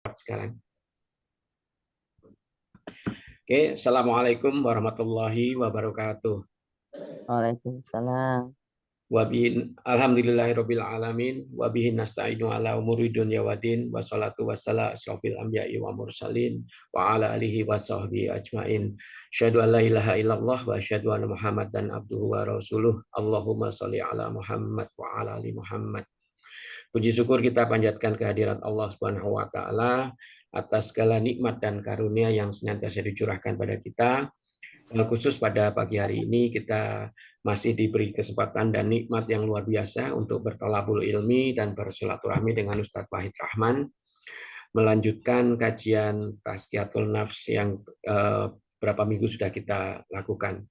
Sekarang. Oke, Assalamualaikum warahmatullahi wabarakatuh. Waalaikumsalam. Alhamdulillahirabbil alamin wa bihi nasta'inu ala umuri dunya waddin wassalatu wassalamu asyrofil anbiya'i wa mursalin wa ala alihi wa sahbihi ajmain. Asyhadu an la ilaha illallah wa asyhadu anna Muhammadan abduhu wa rasuluh. Allahumma shalli ala Muhammad wa ala ali Muhammad. Puji syukur kita panjatkan kehadirat Allah Subhanahu wa taala atas segala nikmat dan karunia yang senantiasa dicurahkan pada kita. Khusus pada pagi hari ini kita masih diberi kesempatan dan nikmat yang luar biasa untuk bertolabul ilmi dan bersilaturahmi dengan Ustadz Wahid Rahman, melanjutkan kajian Tazkiyatul Nafs yang berapa minggu sudah kita lakukan.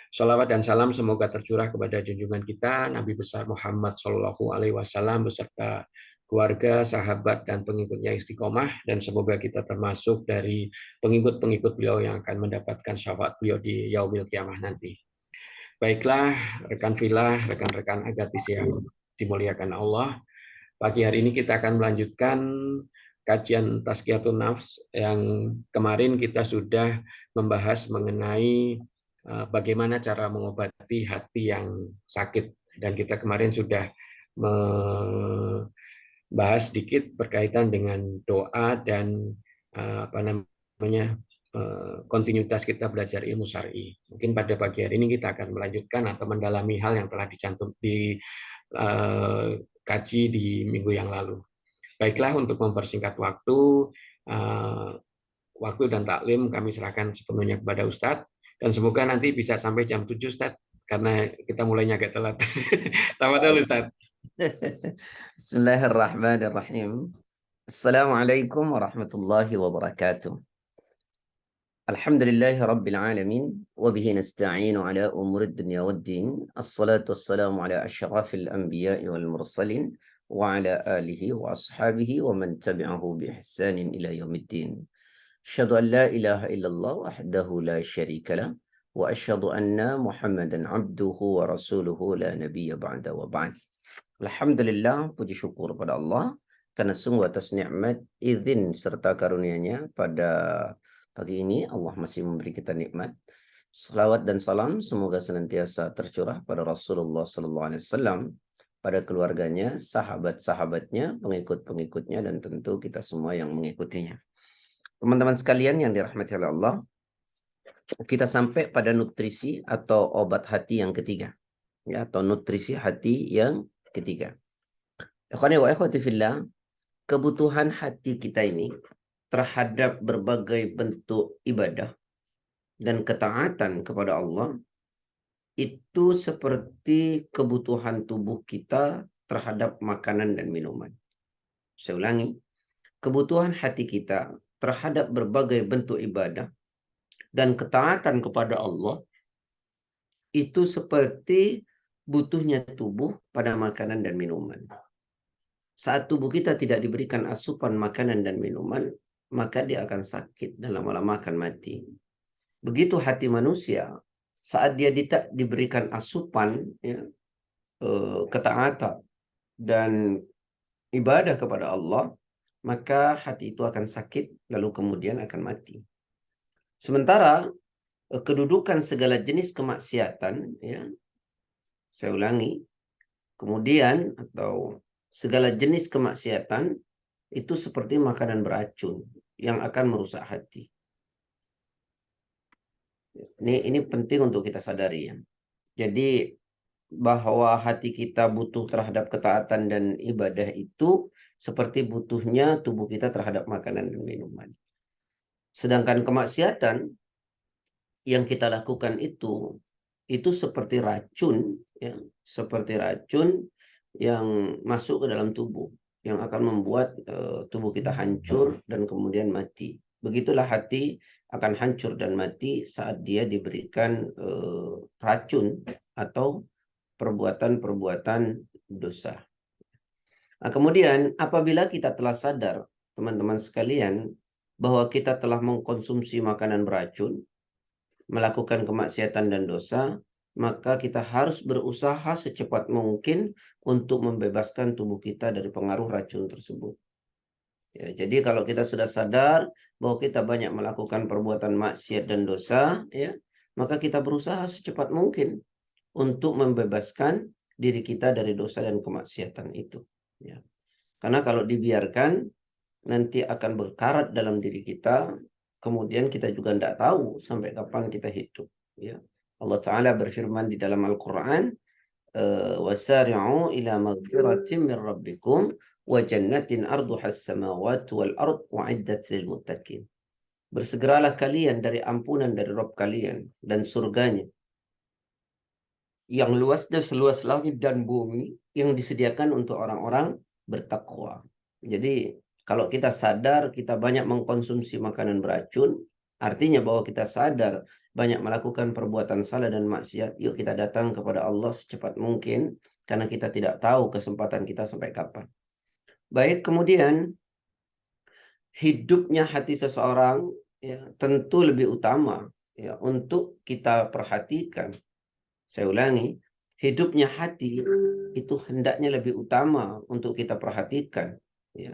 Salawat dan salam semoga tercurah kepada junjungan kita Nabi besar Muhammad Shallallahu Alaihi Wasallam beserta keluarga, sahabat, dan pengikutnya istiqomah, dan semoga kita termasuk dari pengikut-pengikut beliau yang akan mendapatkan syafaat beliau di yaumil kiamah nanti. Baiklah, rekan filah, rekan-rekan agatis yang dimuliakan Allah, pagi hari ini kita akan melanjutkan kajian Tazkiyatun Nafs yang kemarin kita sudah membahas mengenai bagaimana cara mengobati hati yang sakit, dan kita kemarin sudah bahas sedikit berkaitan dengan doa dan kontinuitas kita belajar ilmu syar'i. Mungkin pada pagi hari ini kita akan melanjutkan atau mendalami hal yang telah dicantum di kaji di minggu yang lalu. Baiklah, untuk mempersingkat waktu dan taklim kami serahkan sepenuhnya kepada Ustadz, dan semoga nanti bisa sampai jam 7 Ustadz, karena kita mulainya agak telat. Tafadhol Ustadz. Bismillahirrahmanirrahim. Assalamualaikum warahmatullahi wabarakatuh. Alhamdulillahi rabbil alamin wa bihi nasta'inu ala umurid dunya waddin. Assalatu wassalamu ala asyrafil anbiya'i wal mursalin wa ala alihi wa ashabihi wa man tabi'ahu bi ihsanin ila yaumiddin. Asyhadu an la ilaha illallah wahdahu la syarika lah wa asyhadu anna Muhammadan abduhu wa rasuluhu la nabiyya ba'da wa ba'd. Alhamdulillah, puji syukur pada Allah karena sungguh atas nikmat, izin serta karunia-Nya pada pagi ini Allah masih memberi kita nikmat. Selawat dan salam semoga senantiasa tercurah pada Rasulullah sallallahu alaihi wasallam, pada keluarganya, sahabat-sahabatnya, pengikut-pengikutnya, dan tentu kita semua yang mengikutinya. Teman-teman sekalian yang dirahmati oleh Allah, kita sampai pada nutrisi atau obat hati yang ketiga, ya, atau nutrisi hati yang ketiga. Ikhwani wa akhwati fillah, kebutuhan hati kita ini terhadap berbagai bentuk ibadah dan ketaatan kepada Allah itu seperti kebutuhan tubuh kita terhadap makanan dan minuman. Saya ulangi, kebutuhan hati kita terhadap berbagai bentuk ibadah dan ketaatan kepada Allah itu seperti butuhnya tubuh pada makanan dan minuman. Saat tubuh kita tidak diberikan asupan makanan dan minuman, maka dia akan sakit dan lama-lama akan mati. Begitu hati manusia, saat dia tidak diberikan asupan, ya, ketaatan dan ibadah kepada Allah, maka hati itu akan sakit lalu kemudian akan mati. Sementara kedudukan segala jenis kemaksiatan, ya, saya ulangi, kemudian atau segala jenis kemaksiatan itu seperti makanan beracun yang akan merusak hati. Ini penting untuk kita sadari, ya. Jadi bahwa hati kita butuh terhadap ketaatan dan ibadah itu seperti butuhnya tubuh kita terhadap makanan dan minuman. Sedangkan kemaksiatan yang kita lakukan itu seperti racun, ya, seperti racun yang masuk ke dalam tubuh, yang akan membuat tubuh kita hancur dan kemudian mati. Begitulah hati akan hancur dan mati saat dia diberikan racun atau perbuatan-perbuatan dosa. Nah, kemudian apabila kita telah sadar, teman-teman sekalian, bahwa kita telah mengkonsumsi makanan beracun, melakukan kemaksiatan dan dosa, maka kita harus berusaha secepat mungkin untuk membebaskan tubuh kita dari pengaruh racun tersebut. Ya, jadi kalau kita sudah sadar bahwa kita banyak melakukan perbuatan maksiat dan dosa, ya, maka kita berusaha secepat mungkin untuk membebaskan diri kita dari dosa dan kemaksiatan itu. Ya. Karena kalau dibiarkan nanti akan berkarat dalam diri kita, kemudian kita juga tidak tahu sampai kapan kita hidup. Ya. Allah Ta'ala berfirman di dalam Al-Quran, wasari'u ila maghfiratin min rabbikum wa jannatin arduha as-samawati wal ard u'iddat lil muttaqin. Bersegeralah kalian dari ampunan dari Rabb kalian dan surganya yang luasnya seluas langit dan bumi yang disediakan untuk orang-orang bertakwa. Jadi kalau kita sadar kita banyak mengkonsumsi makanan beracun, artinya bahwa kita sadar banyak melakukan perbuatan salah dan maksiat, yuk kita datang kepada Allah secepat mungkin karena kita tidak tahu kesempatan kita sampai kapan. Baik, kemudian hidupnya hati seseorang ya tentu lebih utama ya untuk kita perhatikan. Saya ulangi, hidupnya hati itu hendaknya lebih utama untuk kita perhatikan ya,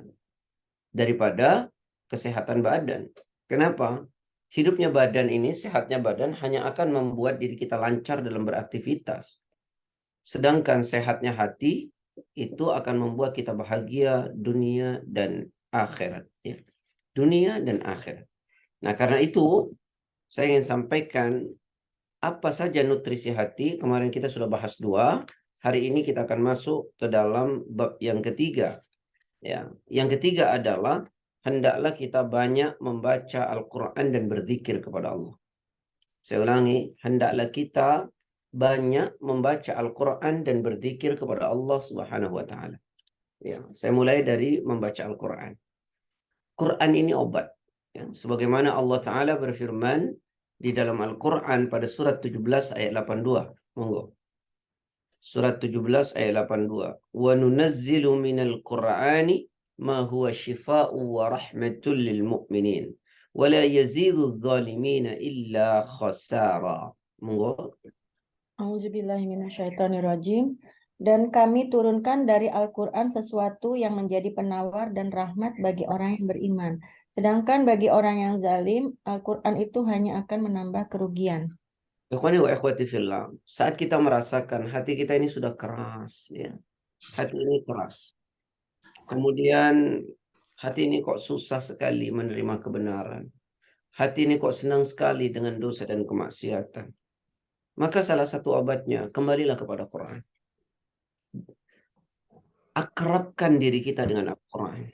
daripada kesehatan badan. Kenapa? Hidupnya badan ini, sehatnya badan hanya akan membuat diri kita lancar dalam beraktivitas. Sedangkan sehatnya hati itu akan membuat kita bahagia dunia dan akhirat. Ya. Dunia dan akhirat. Nah, karena itu saya ingin sampaikan apa saja nutrisi hati. Kemarin kita sudah bahas 2. Hari ini kita akan masuk ke dalam bab yang ketiga. Ya, yang ketiga adalah hendaklah kita banyak membaca Al-Quran dan berzikir kepada Allah. Saya ulangi, hendaklah kita banyak membaca Al-Quran dan berzikir kepada Allah Subhanahu wa Ta'ala. Ya, saya mulai dari membaca Al-Quran. Quran ini obat. Ya, sebagaimana Allah Ta'ala berfirman di dalam Al-Quran pada surat 17 ayat 82. Monggo. Surat 17 ayat 82. Wa nunazzilu minal Qur'ani ma huwa shifa'u wa rahmatul lil mu'minin. Wa la yazidu adh-dhalimina illa khasara. Monggo. Auzubillahiminasyaitonirrajim. Dan kami turunkan dari Al-Quran sesuatu yang menjadi penawar dan rahmat bagi orang yang beriman. Sedangkan bagi orang yang zalim, Al-Quran itu hanya akan menambah kerugian. Ikhwani wa ikhwati fillah, saat kita merasakan hati kita ini sudah keras, ya. Hati ini keras. Kemudian hati ini kok susah sekali menerima kebenaran. Hati ini kok senang sekali dengan dosa dan kemaksiatan. Maka salah satu obatnya, kembalilah kepada Quran. Akrabkan diri kita dengan Al-Quran.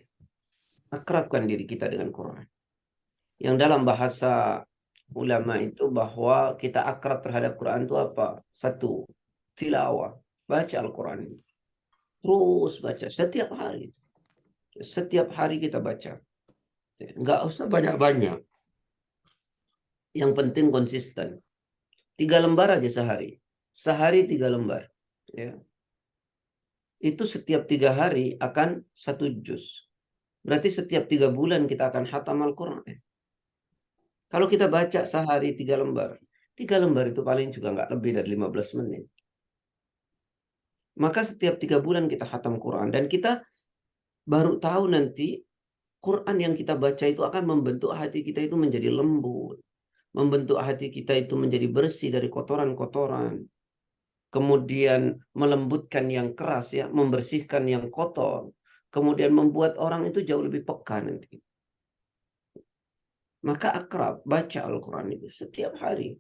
Akrabkan diri kita dengan Quran. Yang dalam bahasa ulama itu bahwa kita akrab terhadap Quran itu apa? 1, tilawah. Baca Al-Quran. Terus baca setiap hari. Setiap hari kita baca. Nggak usah banyak-banyak. Yang penting konsisten. 3 lembar aja sehari. Sehari 3 lembar. Ya. Itu setiap 3 hari akan 1 juz. Berarti setiap 3 bulan kita akan khatam Al-Quran. Kalau kita baca sehari 3 lembar. 3 lembar itu paling juga nggak lebih dari 15 menit. Maka setiap 3 bulan kita khatam Quran. Dan kita baru tahu nanti Quran yang kita baca itu akan membentuk hati kita itu menjadi lembut. Membentuk hati kita itu menjadi bersih dari kotoran-kotoran. Kemudian melembutkan yang keras, ya, membersihkan yang kotor. Kemudian membuat orang itu jauh lebih peka nanti. Maka akrab, baca Al-Quran itu setiap hari.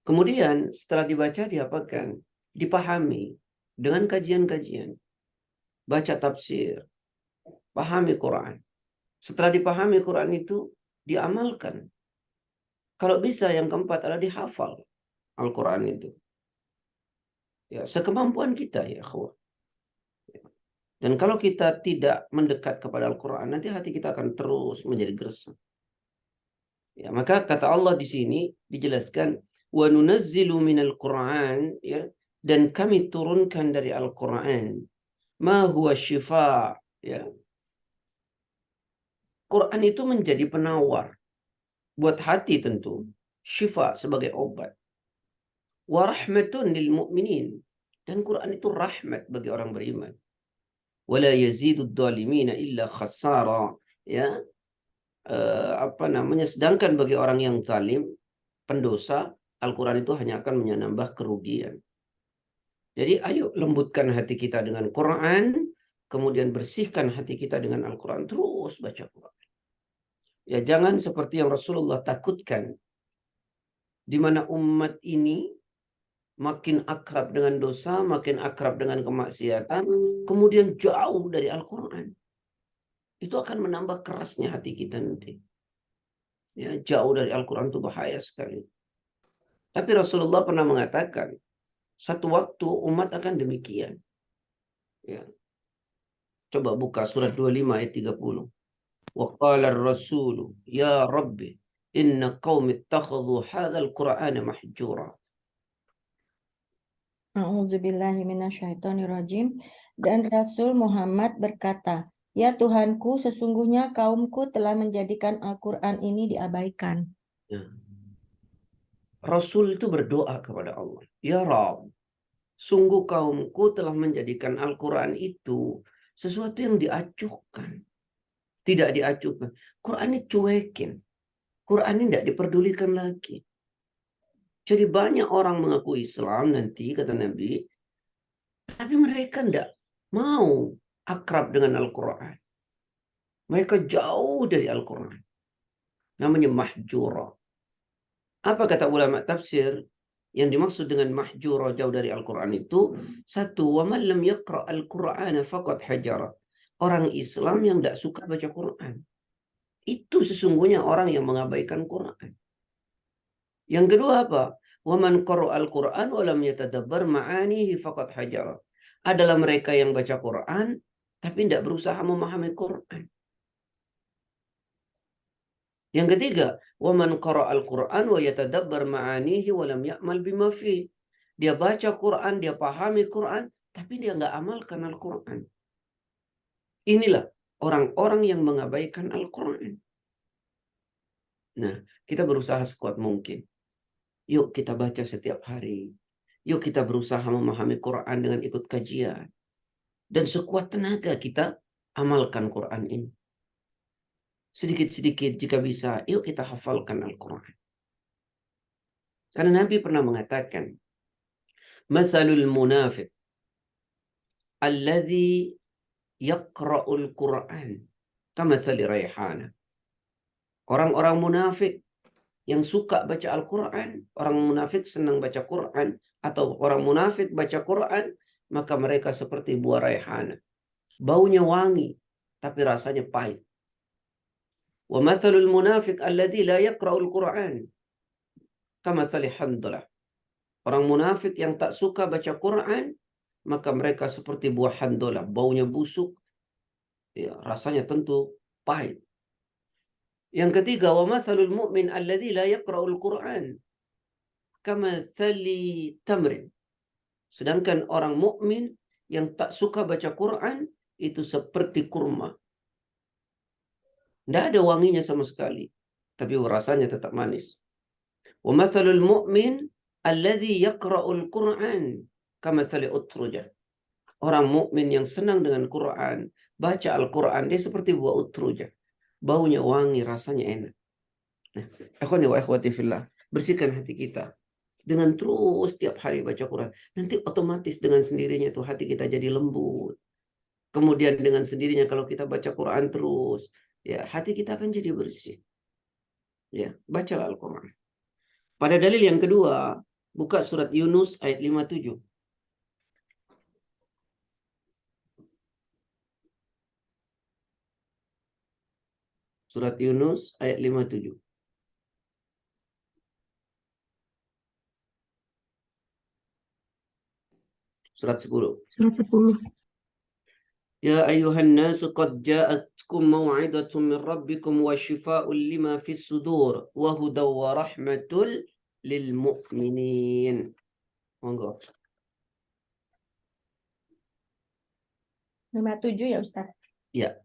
Kemudian setelah dibaca diapakan? Dipahami dengan kajian-kajian. Baca tafsir, pahami Quran. Setelah dipahami Quran itu diamalkan. Kalau bisa yang keempat adalah dihafal Al-Quran itu. Ya, sekemampuan kita ya akhwat. Dan kalau kita tidak mendekat kepada Al-Quran, nanti hati kita akan terus menjadi gersang. Ya, maka kata Allah di sini dijelaskan wa nunazzilu minal Qur'an, ya, dan kami turunkan dari Al-Quran ma huwa syifa, ya. Quran itu menjadi penawar buat hati tentu, syifa sebagai obat. Wa rahmatun lil mu'minin, dan Quran itu rahmat bagi orang beriman. wala yazidud dhalimina illa khasara. Ya, sedangkan bagi orang yang zalim, pendosa, Al-Quran itu hanya akan menambah kerugian. Jadi ayo lembutkan hati kita dengan Quran, kemudian bersihkan hati kita dengan Al-Quran, terus baca Quran. Ya, jangan seperti yang Rasulullah takutkan, di mana umat ini makin akrab dengan dosa, makin akrab dengan kemaksiatan, kemudian jauh dari Al-Quran. Itu akan menambah kerasnya hati kita nanti. Ya, jauh dari Al-Quran itu bahaya sekali. Tapi Rasulullah pernah mengatakan, satu waktu umat akan demikian. Ya. Coba buka surat 25 ayat 30. Wa qala ar-rasulu ya rabbi inna qaumi ittakhadhu hadzal qur'ana mahjura. A'udzubillahi minasyaitonirrajim. Dan Rasul Muhammad berkata, "Ya Tuhanku, sesungguhnya kaumku telah menjadikan Al-Quran ini diabaikan." Ya. Rasul itu berdoa kepada Allah, ya Rabb, sungguh kaumku telah menjadikan Al-Quran itu sesuatu yang diacuhkan. Tidak diacuhkan. Quran ini cuekin. Quran ini tidak diperdulikan lagi. Jadi banyak orang mengaku Islam nanti, kata Nabi, tapi mereka tidak mau akrab dengan Al-Quran. Mereka jauh dari Al-Quran. Namanya mahjura. Apa kata ulama tafsir? Yang dimaksud dengan mahjura, jauh dari Al-Quran itu, satu, wa man lam yaqra' al-Qur'ana faqad hajara. Orang Islam yang tidak suka baca Quran. Itu sesungguhnya orang yang mengabaikan Quran. Yang kedua apa? Wa man qara'a al-Qur'an wa lam yatadabbar ma'anihi faqad hajara. Adalah mereka yang baca Quran tapi tidak berusaha memahami Quran. Yang ketiga, wa man qara'a al-Qur'an wa yatadabbar ma'anihi wa lam ya'mal bima fi. Dia baca Quran, dia pahami Quran, tapi dia nggak amalkan Al-Quran. Inilah orang-orang yang mengabaikan Al-Quran. Nah, kita berusaha sekuat mungkin. Yuk kita baca setiap hari. Yuk kita berusaha memahami Quran dengan ikut kajian. Dan sekuat tenaga kita amalkan Quran ini. Sedikit-sedikit jika bisa, yuk kita hafalkan Al-Quran. Karena Nabi pernah mengatakan, Mathalul munafiq alladhi yaqra'ul Quran kamathali rayhana. Orang-orang munafik yang suka baca Al-Quran, orang munafik senang baca Quran, atau orang munafik baca Quran, maka mereka seperti buah raihana. Baunya wangi, tapi rasanya pahit. Wa mathalul munafiq alladhi la yaqra'ul Quran kamathali handalah. Orang munafik yang tak suka baca Quran, maka mereka seperti buah handalah, baunya busuk, ya, rasanya tentu pahit. Yang ketiga, wa mathalul mu'min alladhi la yaqra'ul Quran kamathali tamrin. Sedangkan orang mukmin yang tak suka baca Quran itu seperti kurma. Tidak ada wanginya sama sekali, tapi rasanya tetap manis. Wa mathalul mu'min alladhi yaqra'ul Quran kamathali utrujah. Orang mukmin yang senang dengan Quran, baca Al-Quran, dia seperti buah utrujah. Baunya wangi, rasanya enak. Nah, akhwani wa akhwati fillah, bersihkan hati kita dengan terus tiap hari baca Quran. Nanti otomatis dengan sendirinya tuh hati kita jadi lembut. Kemudian dengan sendirinya kalau kita baca Quran terus, ya hati kita akan jadi bersih. Ya, bacalah Al-Quran. Pada dalil yang kedua, buka surat Yunus ayat 57. Surat Yunus ayat 57. Surat 10. Surat 10. Ya ayuhan nasu qad ja'atkum maw'idatun min rabbikum wa shifaa'un lima fis sudur wa hudaw wa rahmatul lil mu'minin. Monggo. 57 ya Ustaz. Ya.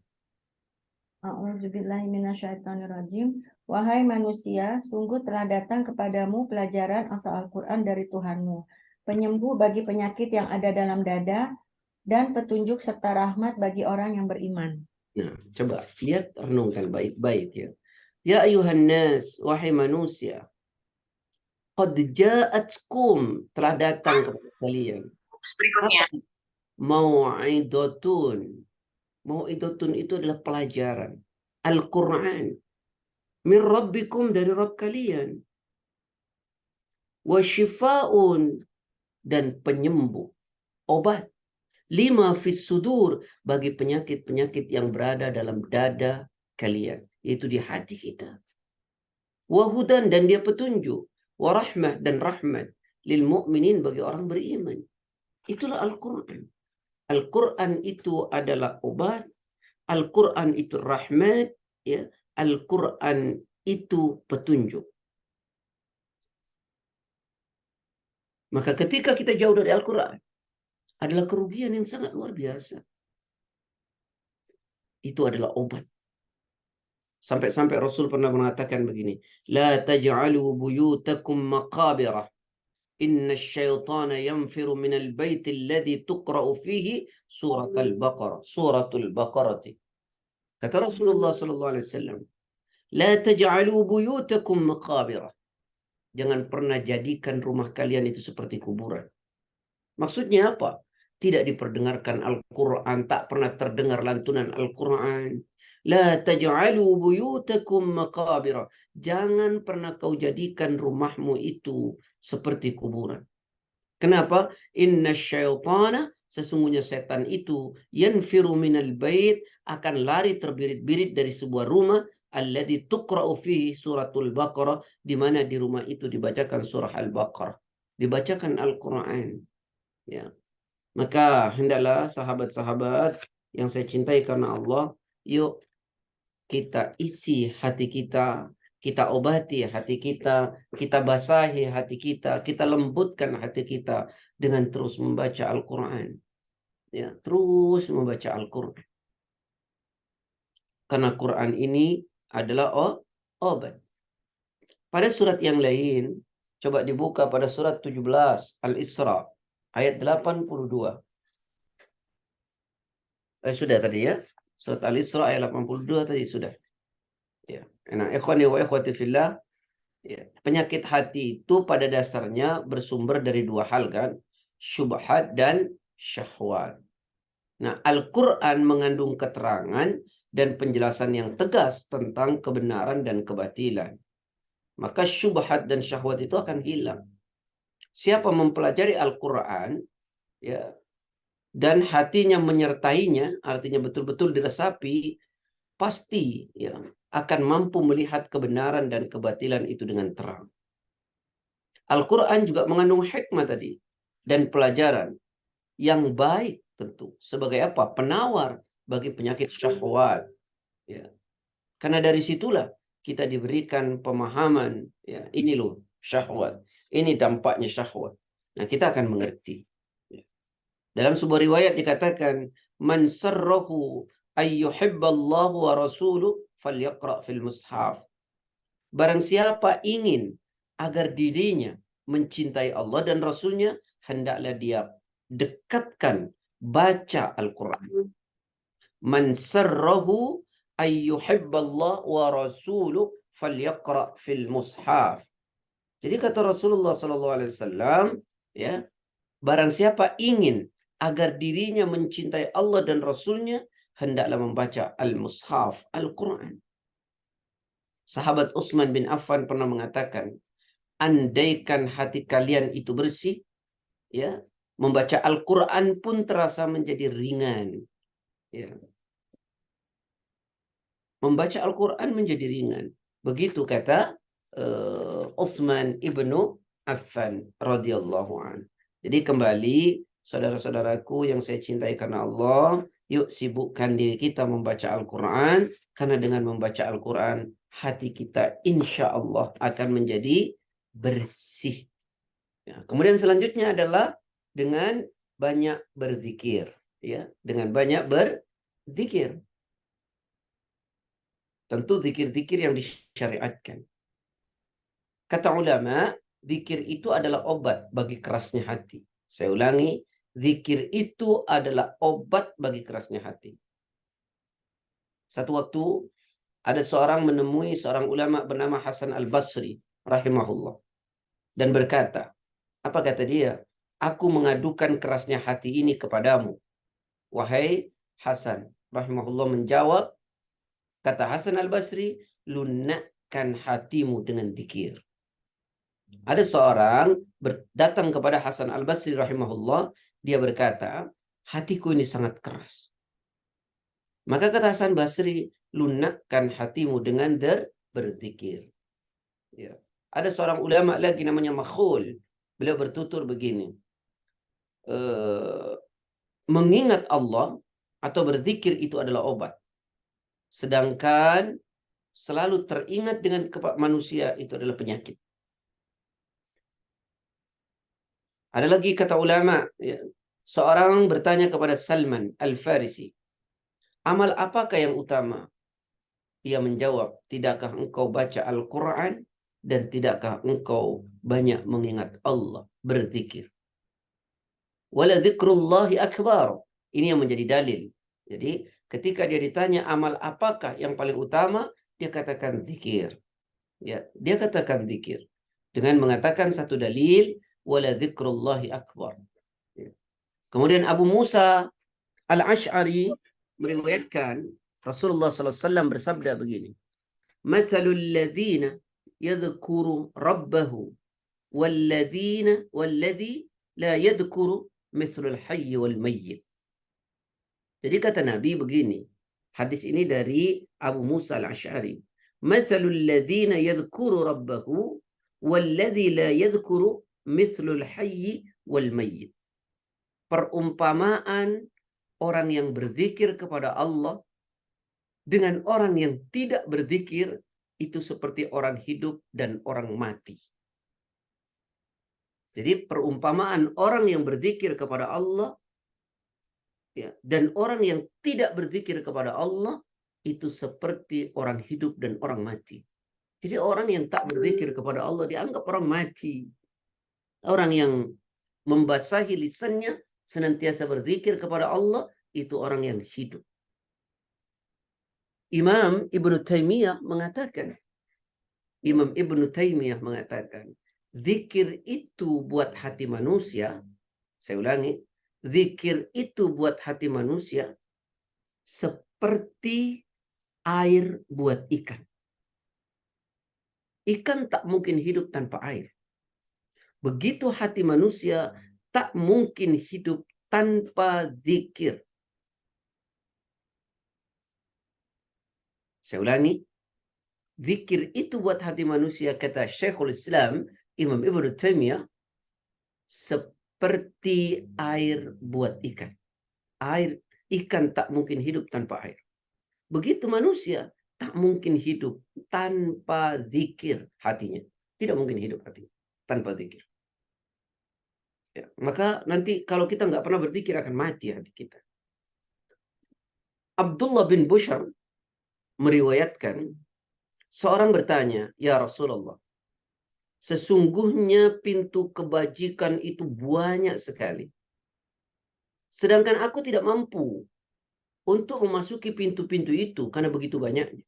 A'udzubillahi minasyaitonirrajim. Wahai manusia, sungguh telah datang kepadamu pelajaran atau Al-Quran dari Tuhanmu, penyembuh bagi penyakit yang ada dalam dada, dan petunjuk serta rahmat bagi orang yang beriman. Nah, coba lihat, renungkan baik-baik ya. Ya ayuhan nas, wahai manusia, qad ja'atkum, telah datang kepada kalian. Berikutnya. Apa? Mau'idotun. Mau'idotun itu adalah pelajaran. Al-Quran. Min rabbikum, dari Rabb kalian. Wa syifa'un, dan penyembuh. Obat. Lima fis sudur, bagi penyakit-penyakit yang berada dalam dada kalian. Itu di hati kita. Wahudan, dan dia petunjuk. Warahmah, dan rahmat. Lil mu'minin, bagi orang beriman. Itulah Al-Quran. Al-Quran itu adalah obat. Al-Quran itu rahmat. Ya. Al-Quran itu petunjuk. Maka ketika kita jauh dari Al-Quran, adalah kerugian yang sangat luar biasa. Itu adalah obat. Sampai-sampai Rasul pernah mengatakan begini, La taj'alu buyutakum maqabirah. Inna syaitana yanfiru minal baiti alladhi tuqra'u fihi suratul Baqarah. Suratul Baqarati. Kata Rasulullah SAW, La taj'alu buyutakum maqabirah. Jangan pernah jadikan rumah kalian itu seperti kuburan. Maksudnya apa? Tidak diperdengarkan Al-Quran, tak pernah terdengar lantunan Al-Quran. La taj'alu buyutakum maqabira. Jangan pernah kau jadikan rumahmu itu seperti kuburan. Kenapa? Inna syaitana, sesungguhnya setan itu, yanfiru minal bait, akan lari terbirit-birit dari sebuah rumah, alladzi tuqra'u fihi suratul Baqarah, di mana di rumah itu dibacakan surah Al-Baqarah, dibacakan Al-Quran. Ya. Maka hendaklah sahabat-sahabat yang saya cintai karena Allah, yuk kita isi hati kita, kita obati hati kita, kita basahi hati kita lembutkan hati kita dengan terus membaca Al-Quran. Ya, terus membaca Al-Quran. Karena Quran ini adalah obat. Pada surat yang lain, coba dibuka pada surat 17 Al-Isra ayat 82. Sudah tadi ya. Surat Al-Isra ayat 82 tadi sudah. Ya. Nah, ikhwani wa ikhwati fillah, ya. Penyakit hati itu pada dasarnya bersumber dari dua hal kan, syubhat dan syahwat. Nah, Al-Quran mengandung keterangan dan penjelasan yang tegas tentang kebenaran dan kebatilan. Maka syubhat dan syahwat itu akan hilang. Siapa mempelajari Al-Quran, ya, dan hatinya menyertainya, artinya betul-betul diresapi, pasti ya akan mampu melihat kebenaran dan kebatilan itu dengan terang. Al-Quran juga mengandung hikmah tadi dan pelajaran yang baik tentu. Sebagai apa? Penawar bagi penyakit syahwat. Ya. Karena dari situlah kita diberikan pemahaman. Ya, ini loh syahwat. Ini dampaknya syahwat. Nah, kita akan mengerti. Ya. Dalam sebuah riwayat dikatakan, Man sarrahu ayyuhibballahu wa rasuluh falyaqra' fil mushaf. Barang siapa ingin agar dirinya mencintai Allah dan Rasulnya, hendaklah dia dekatkan baca Al-Quran. Man sarrahu ayyuhibballah wa rasuluh falyaqra' fil mushaf. Jadi kata Rasulullah SAW, ya, barang siapa ingin agar dirinya mencintai Allah dan Rasulnya, hendaklah membaca Al-Mushaf, Al-Quran. Sahabat Utsman bin Affan pernah mengatakan, andaikan hati kalian itu bersih, ya, membaca Al-Quran pun terasa menjadi ringan. Ya. Membaca Al-Quran menjadi ringan. Begitu kata Utsman ibnu Affan radhiyallahu an. Jadi kembali, saudara-saudaraku yang saya cintai karena Allah, yuk sibukkan diri kita membaca Al-Quran, karena dengan membaca Al-Quran, hati kita insya Allah akan menjadi bersih. Ya, kemudian selanjutnya adalah dengan banyak berzikir, ya, dengan banyak berzikir. Tentu zikir-zikir yang disyariatkan. Kata ulama, zikir itu adalah obat bagi kerasnya hati. Saya ulangi, Zikir itu adalah obat bagi kerasnya hati. Satu waktu ada seorang menemui seorang ulama bernama Hasan Al-Basri rahimahullah dan berkata, apa kata dia? Aku mengadukan kerasnya hati ini kepadamu. Wahai Hasan, rahimahullah menjawab, kata Hasan Al-Basri, lunakkan hatimu dengan zikir. Ada seorang datang kepada Hasan Al-Basri rahimahullah, dia berkata, hatiku ini sangat keras. Maka kata Hasan Basri, lunakkan hatimu dengan berzikir. Ya. Ada seorang ulama lagi namanya Makhul. Beliau bertutur begini. Mengingat Allah atau berzikir itu adalah obat. Sedangkan selalu teringat dengan manusia itu adalah penyakit. Ada lagi kata ulama, ya, seorang bertanya kepada Salman Al-Farisi, amal apakah yang utama? Ia menjawab, tidakkah engkau baca Al-Quran dan tidakkah engkau banyak mengingat Allah, berzikir? Wala dzikrullahi akbar. Ini yang menjadi dalil. Jadi ketika dia ditanya amal apakah yang paling utama, dia katakan zikir. Ya, dia katakan zikir dengan mengatakan satu dalil, wala dzikrullahi akbar. Ya. Kemudian Abu Musa Al-Ash'ari meriwayatkan Rasulullah SAW bersabda begini, mathalul ladzina yadhkuru rabbahu walladzi la yadhkuru mithlul hayy wal mayyit. Jadi kata Nabi begini, hadis ini dari Abu Musa Al-Ash'ari, mathalul ladzina yadhkuru rabbahu walladzi la yadhkuru mithlul hayy wal mayyit. Perumpamaan orang yang berzikir kepada Allah dengan orang yang tidak berzikir itu seperti orang hidup dan orang mati. Jadi perumpamaan orang yang berzikir kepada Allah ya, dan orang yang tidak berzikir kepada Allah itu seperti orang hidup dan orang mati. Jadi orang yang tak berzikir kepada Allah dianggap orang mati. Orang yang membasahi lisannya senantiasa berzikir kepada Allah itu orang yang hidup. Imam Ibnu Taimiyah mengatakan, zikir itu buat hati manusia, saya ulangi, zikir itu buat hati manusia seperti air buat ikan. Ikan tak mungkin hidup tanpa air. Begitu hati manusia tak mungkin hidup tanpa zikir. Saya ulangi, zikir itu buat hati manusia, kata Syekhul Islam Imam Ibnu Taimiyah, seperti air buat ikan. Air, ikan tak mungkin hidup tanpa air. Begitu manusia tak mungkin hidup tanpa zikir hatinya. Tidak mungkin hidup hatinya tanpa zikir. Ya, maka nanti kalau kita nggak pernah berzikir akan mati hati kita. Abdullah bin Bushr meriwayatkan, seorang bertanya, ya Rasulullah, sesungguhnya pintu kebajikan itu banyak sekali. Sedangkan aku tidak mampu untuk memasuki pintu-pintu itu karena begitu banyaknya.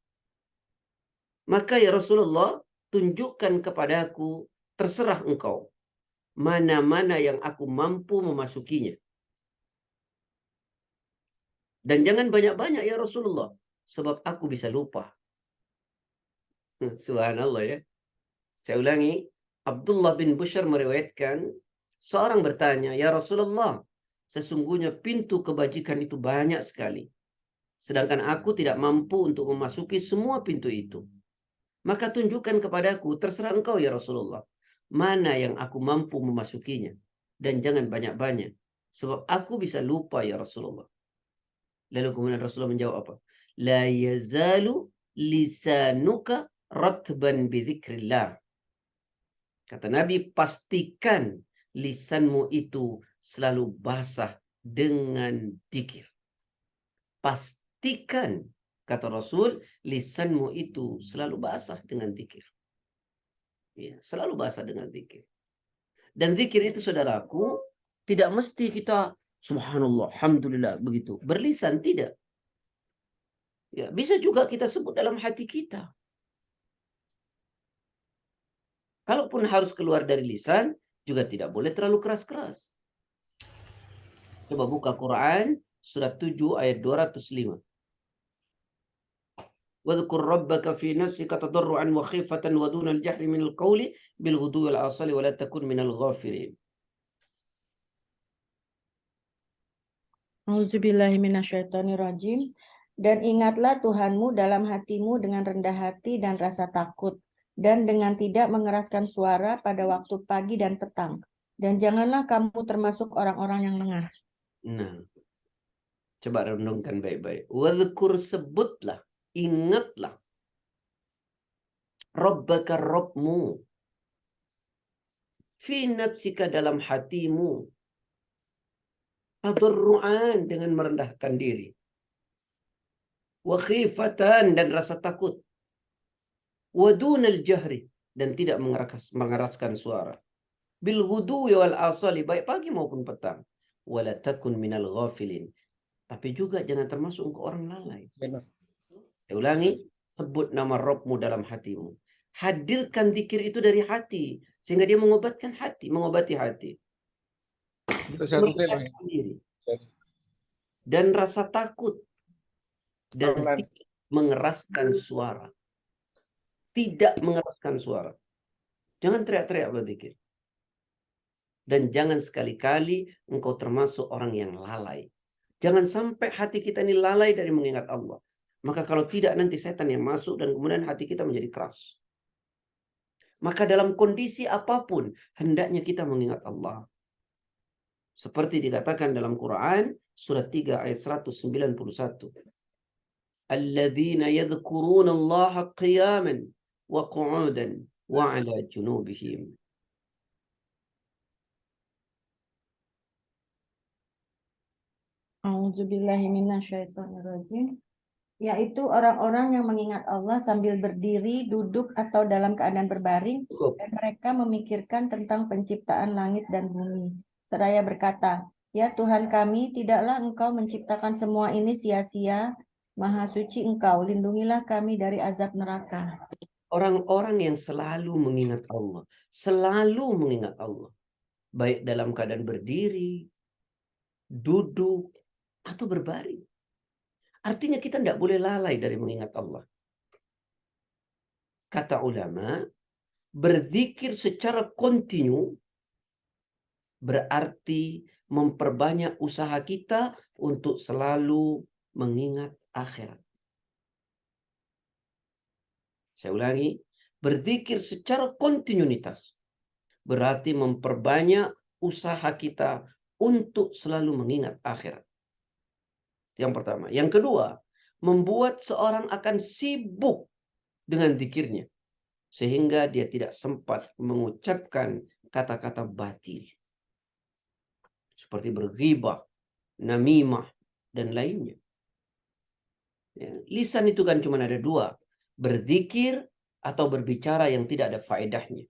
Maka ya Rasulullah, tunjukkan kepadaku, terserah engkau, mana-mana yang aku mampu memasukinya. Dan jangan banyak-banyak ya Rasulullah, sebab aku bisa lupa. Subhanallah ya. Saya ulangi, Abdullah bin Bushr meriwayatkan, seorang bertanya, ya Rasulullah, sesungguhnya pintu kebajikan itu banyak sekali. Sedangkan aku tidak mampu untuk memasuki semua pintu itu. Maka tunjukkan kepadaku, terserah engkau ya Rasulullah, mana yang aku mampu memasukinya. Dan jangan banyak-banyak, sebab aku bisa lupa ya Rasulullah. Lalu kemudian Rasulullah menjawab apa? La yazalu lisanuka ratban bidzikrillah. Kata Nabi, pastikan lisanmu itu selalu basah dengan zikir. Pastikan, kata Rasul, lisanmu itu selalu basah dengan zikir. Ya, selalu basah dengan zikir. Dan zikir itu, saudaraku, Tidak mesti kita subhanallah, alhamdulillah begitu. Berlisan tidak. Ya, bisa juga kita sebut dalam hati kita. Kalaupun harus keluar dari lisan, juga tidak boleh terlalu keras-keras. Coba buka Quran, surat 7 ayat 205. وَاذْكُرْ رَبَّكَ فِي نَفْسِكَ تَضَرُّعًا وَخِيفَةً وَدُونَ الْجَهْرِ مِنَ الْقَوْلِ بِالْغُدُوِّ وَالْآصَالِ وَلَا تَكُنْ مِنَ الْغَافِلِينَ. Auzubillahiminasyaitonirrajim. Dan ingatlah Tuhanmu dalam hatimu dengan rendah hati dan rasa takut, dan dengan tidak mengeraskan suara pada waktu pagi dan petang. Dan janganlah kamu termasuk orang-orang yang lengah. Nah, coba renungkan baik-baik. Wadhkur, sebutlah, ingatlah. Rabbaka, Rabbmu. Fi nafsika, dalam hatimu. Tadarru'an, dengan merendahkan diri. Wa khifatan, dan rasa takut. Wa dunal jahri, dan tidak mengeraskan suara. Bil ghuduwi wal asali, baik pagi maupun petang. Wala takun minal ghafilin, tapi juga jangan termasuk engkau orang lalai. Saya ulangi, sebut nama Rabbmu dalam hatimu. Hadirkan zikir itu dari hati, sehingga dia mengobati hati. Diri. Dan rasa takut, dan tidak mengeraskan suara. Tidak mengeraskan suara. Jangan teriak-teriak berzikir. Dan jangan sekali-kali engkau termasuk orang yang lalai. Jangan sampai hati kita ini lalai dari mengingat Allah. Maka kalau tidak, nanti setan yang masuk dan kemudian hati kita menjadi keras. Maka dalam kondisi apapun, hendaknya kita mengingat Allah. Seperti dikatakan dalam Quran, surat 3 ayat 191. Alladzina yadhkuruna Allah qiyaman wa qu'udan wa ala junubihim. Auzubillahiminasyaitonirrajim. Yaitu orang-orang yang mengingat Allah sambil berdiri, duduk, atau dalam keadaan berbaring, dan mereka memikirkan tentang penciptaan langit dan bumi. Seraya berkata, ya Tuhan kami, tidaklah Engkau menciptakan semua ini sia-sia. Maha suci Engkau, lindungilah kami dari azab neraka. Orang-orang yang selalu mengingat Allah, baik dalam keadaan berdiri, duduk, atau berbaring. Artinya kita tidak boleh lalai dari mengingat Allah. Kata ulama, berzikir secara kontinu berarti memperbanyak usaha kita untuk selalu mengingat akhirat. Saya ulangi, berzikir secara kontinuitas berarti memperbanyak usaha kita untuk selalu mengingat akhirat. Yang pertama. Yang kedua, membuat seorang akan sibuk dengan zikirnya, sehingga dia tidak sempat mengucapkan kata-kata batil. Seperti berghibah, namimah, dan lainnya. Ya, lisan itu kan cuma ada dua. Berzikir atau berbicara yang tidak ada faedahnya.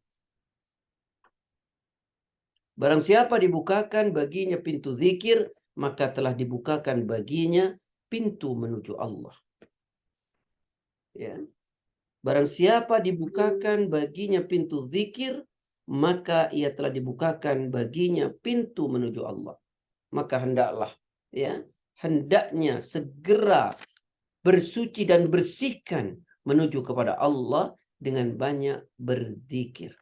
Barang siapa dibukakan baginya pintu zikir, maka telah dibukakan baginya pintu menuju Allah. Ya. Barang siapa dibukakan baginya pintu zikir, maka ia telah dibukakan baginya pintu menuju Allah. Maka hendaknya segera bersuci dan bersihkan menuju kepada Allah dengan banyak berzikir.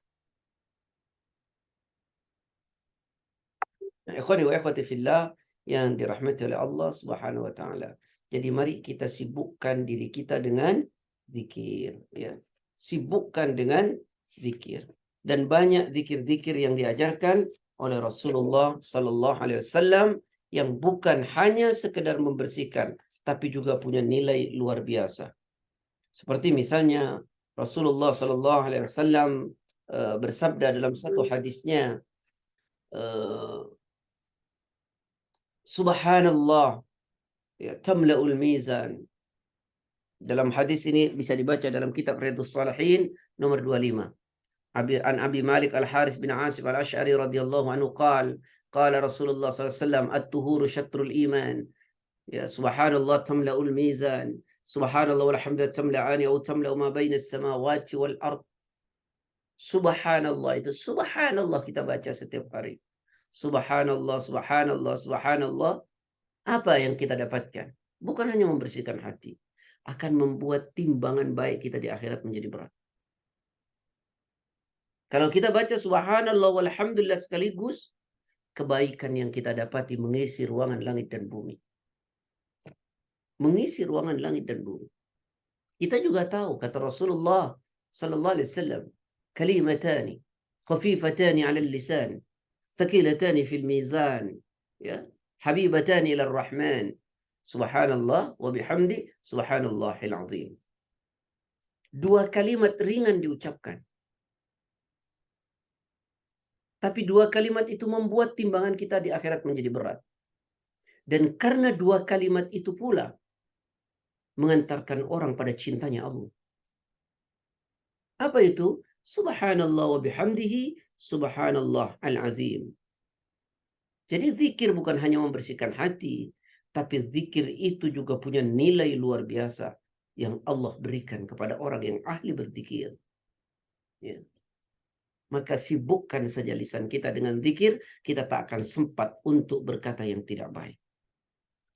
Nah, ikhwani wa ikhwati fillah yang dirahmati oleh Allah Subhanahu wa taala. Jadi mari kita sibukkan diri kita dengan zikir, ya. Sibukkan dengan zikir. Dan banyak zikir-zikir yang diajarkan oleh Rasulullah sallallahu alaihi wasallam yang bukan hanya sekedar membersihkan, tapi juga punya nilai luar biasa. Seperti misalnya Rasulullah sallallahu alaihi wasallam bersabda dalam satu hadisnya, Subhanallah, ya, tamla'ul mizan. Dalam hadis ini bisa dibaca dalam kitab Riyadhus Shalihin nomor 25. An Abi Malik Al-Haris bin Asif Al-Asy'ari radhiyallahu anhu qala Qala Rasulullah SAW, at-tuhuru syatrul iman. Ya, subhanallah tamla'ul mizan. Subhanallah walhamdulillah tamla'ani atau tamla'u ma baina as-samawati wal ard. Subhanallah itu, subhanallah kita baca setiap hari. Subhanallah, subhanallah, subhanallah. Apa yang kita dapatkan? Bukan hanya membersihkan hati, akan membuat timbangan baik kita di akhirat menjadi berat. Kalau kita baca subhanallah walhamdulillah sekaligus, kebaikan yang kita dapati mengisi ruangan langit dan bumi. Mengisi ruangan langit dan bumi. Kita juga tahu kata Rasulullah sallallahu alaihi wasallam, kalimatani khafifatani 'ala al-lisan, thaqilatani fil mizan, ya, habibatani ila ar-rahman, subhanallah wa bihamdi subhanallahil azim. Dua kalimat ringan diucapkan, tapi dua kalimat itu membuat timbangan kita di akhirat menjadi berat. Dan karena dua kalimat itu pula mengantarkan orang pada cintanya Allah. Apa itu? Subhanallah wa bihamdihi subhanallah al-azim. Jadi zikir bukan hanya membersihkan hati, tapi zikir itu juga punya nilai luar biasa yang Allah berikan kepada orang yang ahli berzikir. Ya. Maka sibukkan saja lisan kita dengan zikir, kita tak akan sempat untuk berkata yang tidak baik.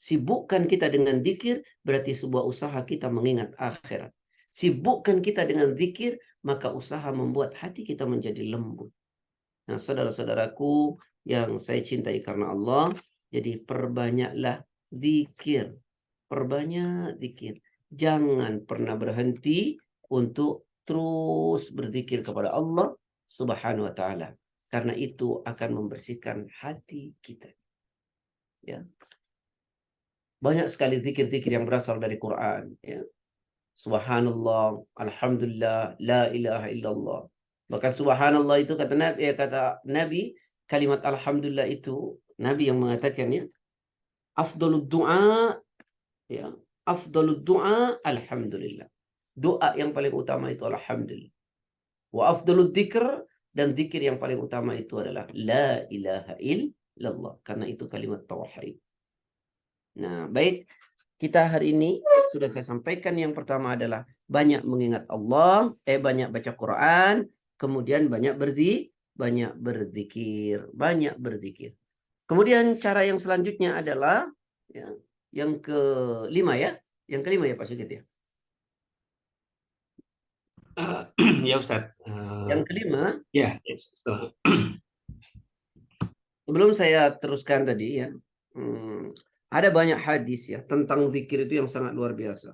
Sibukkan kita dengan zikir, berarti sebuah usaha kita mengingat akhirat. Sibukkan kita dengan zikir, maka usaha membuat hati kita menjadi lembut. Nah, saudara-saudaraku yang saya cintai karena Allah, jadi perbanyaklah zikir. Perbanyak zikir. Jangan pernah berhenti untuk terus berzikir kepada Allah Subhanahu wa taala. Karena itu akan membersihkan hati kita. Ya. Banyak sekali zikir-zikir yang berasal dari Quran, ya. Subhanallah, alhamdulillah, la ilaha illallah. Bahkan subhanallah itu kata Nabi, kalimat alhamdulillah itu Nabi yang mengatakannya, afdalud du'a, ya, afdalud du'a alhamdulillah. Doa yang paling utama itu alhamdulillah. Wa afdalud dzikr, dan zikir yang paling utama itu adalah la ilaha illallah, karena itu kalimat tauhid. Nah, baik, kita hari ini sudah saya sampaikan yang pertama adalah banyak mengingat Allah, banyak baca Quran, kemudian banyak berzikir. Kemudian cara yang selanjutnya adalah, ya, yang kelima ya. Yang kelima ya Pak Sigit ya. Ya Ustaz. Yang kelima, Ya, setelah. sebelum saya teruskan tadi ya, ada banyak hadis ya tentang zikir itu yang sangat luar biasa.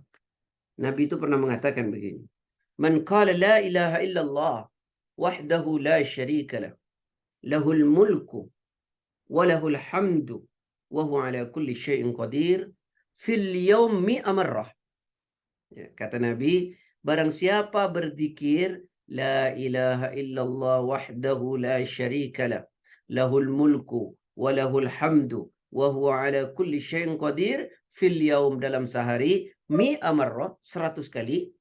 Nabi itu pernah mengatakan begini, man qala la ilaha illallah wahdahu la syarika lah, lahul mulku wa lahul hamdu wa huwa ala kulli syai'in qadir fil yawmi amarrah. Ya, kata Nabi, barang siapa berzikir la ilaha illallah wahdahu la syarika lah, lahul mulku wa lahul hamdu wa huwa ala kulli syai'in qadir fil yaum, dalam sehari, mi'a marrah, 100 kali,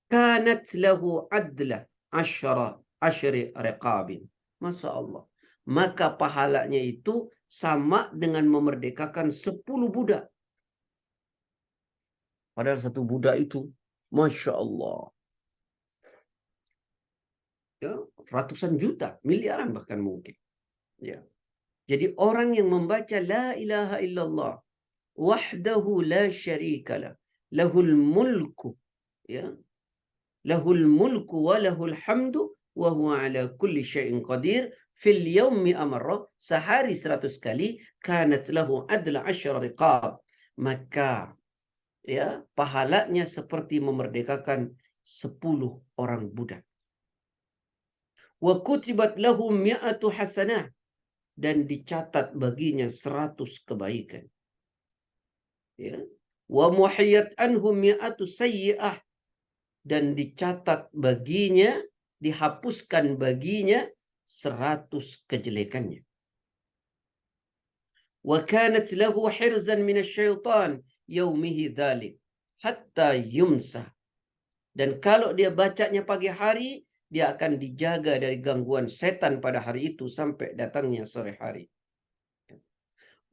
kanat lahu adla asyri riqabin. Masya Allah. Maka pahalanya itu sama dengan memerdekakan 10 budak. Padahal satu budak itu, Masya Allah, ya, ratusan juta, miliaran bahkan mungkin. Ya. Jadi orang yang membaca la ilaha illallah wahdahu la syarikalah, lahul mulku, ya, lahul mulku wa lahul hamdu wa huwa ala kulli syai'in qadir fil yaumi amarrah, sehari 100 kali, kanat lahu adla asyra riqab, maka ya pahalanya seperti memerdekakan 10 orang budak. Wa kutibat lahu mi'atu hasanah, dan dicatat baginya 100 kebaikan. Ya. Wa muhiyat anhu mi'atu sayyi'ah, dan dicatat baginya, dihapuskan baginya 100 kejelekannya. Wa kanat lahu hirzan minasyaitan yaumihi dzalik hatta yumsa, dan kalau dia bacanya pagi hari, dia akan dijaga dari gangguan setan pada hari itu sampai datangnya sore hari.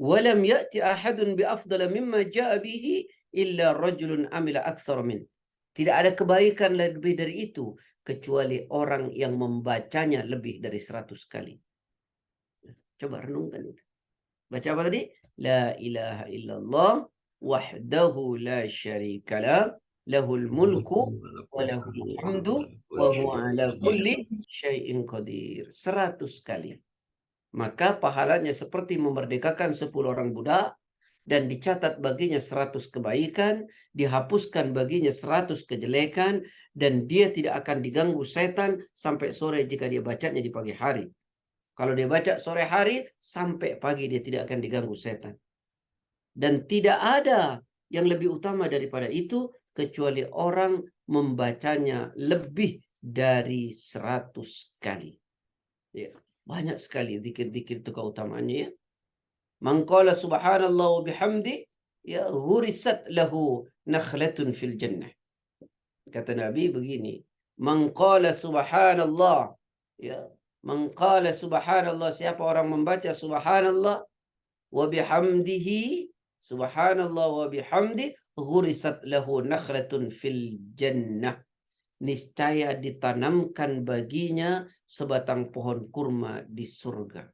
Walam ya'ti ahadun bi afdala mimma ja'a bihi illa rajulun amila aktsar min. Tidak ada kebaikan lebih dari itu kecuali orang yang membacanya lebih dari 100 kali. Coba renungkan itu. Baca apa tadi? La ilaha illallah wahdahu la syarikalah lahul mulku wa lahul hamdu wa huwa ala kulli syai'in qadir. 100 kali. Maka pahalanya seperti memerdekakan 10 orang budak dan dicatat baginya 100 kebaikan, dihapuskan baginya 100 kejelekan, dan dia tidak akan diganggu setan sampai sore jika dia bacanya di pagi hari. Kalau dia baca sore hari, sampai pagi dia tidak akan diganggu setan. Dan tidak ada yang lebih utama daripada itu, kecuali orang membacanya lebih dari 100 kali. Ya, banyak sekali zikir-zikir itu keutamaannya ya. Man qala subhanallah wa bihamdi ya ghurisat lahu nakhlatun fil jannah. Kata Nabi begini, man qala subhanallah ya, man qala subhanallah, siapa orang membaca subhanallah wa bihamdihi, subhanallah wa bihamdi, ghurisat lahu nakhlatun fil jannah. Niscaya ditanamkan baginya sebatang pohon kurma di surga.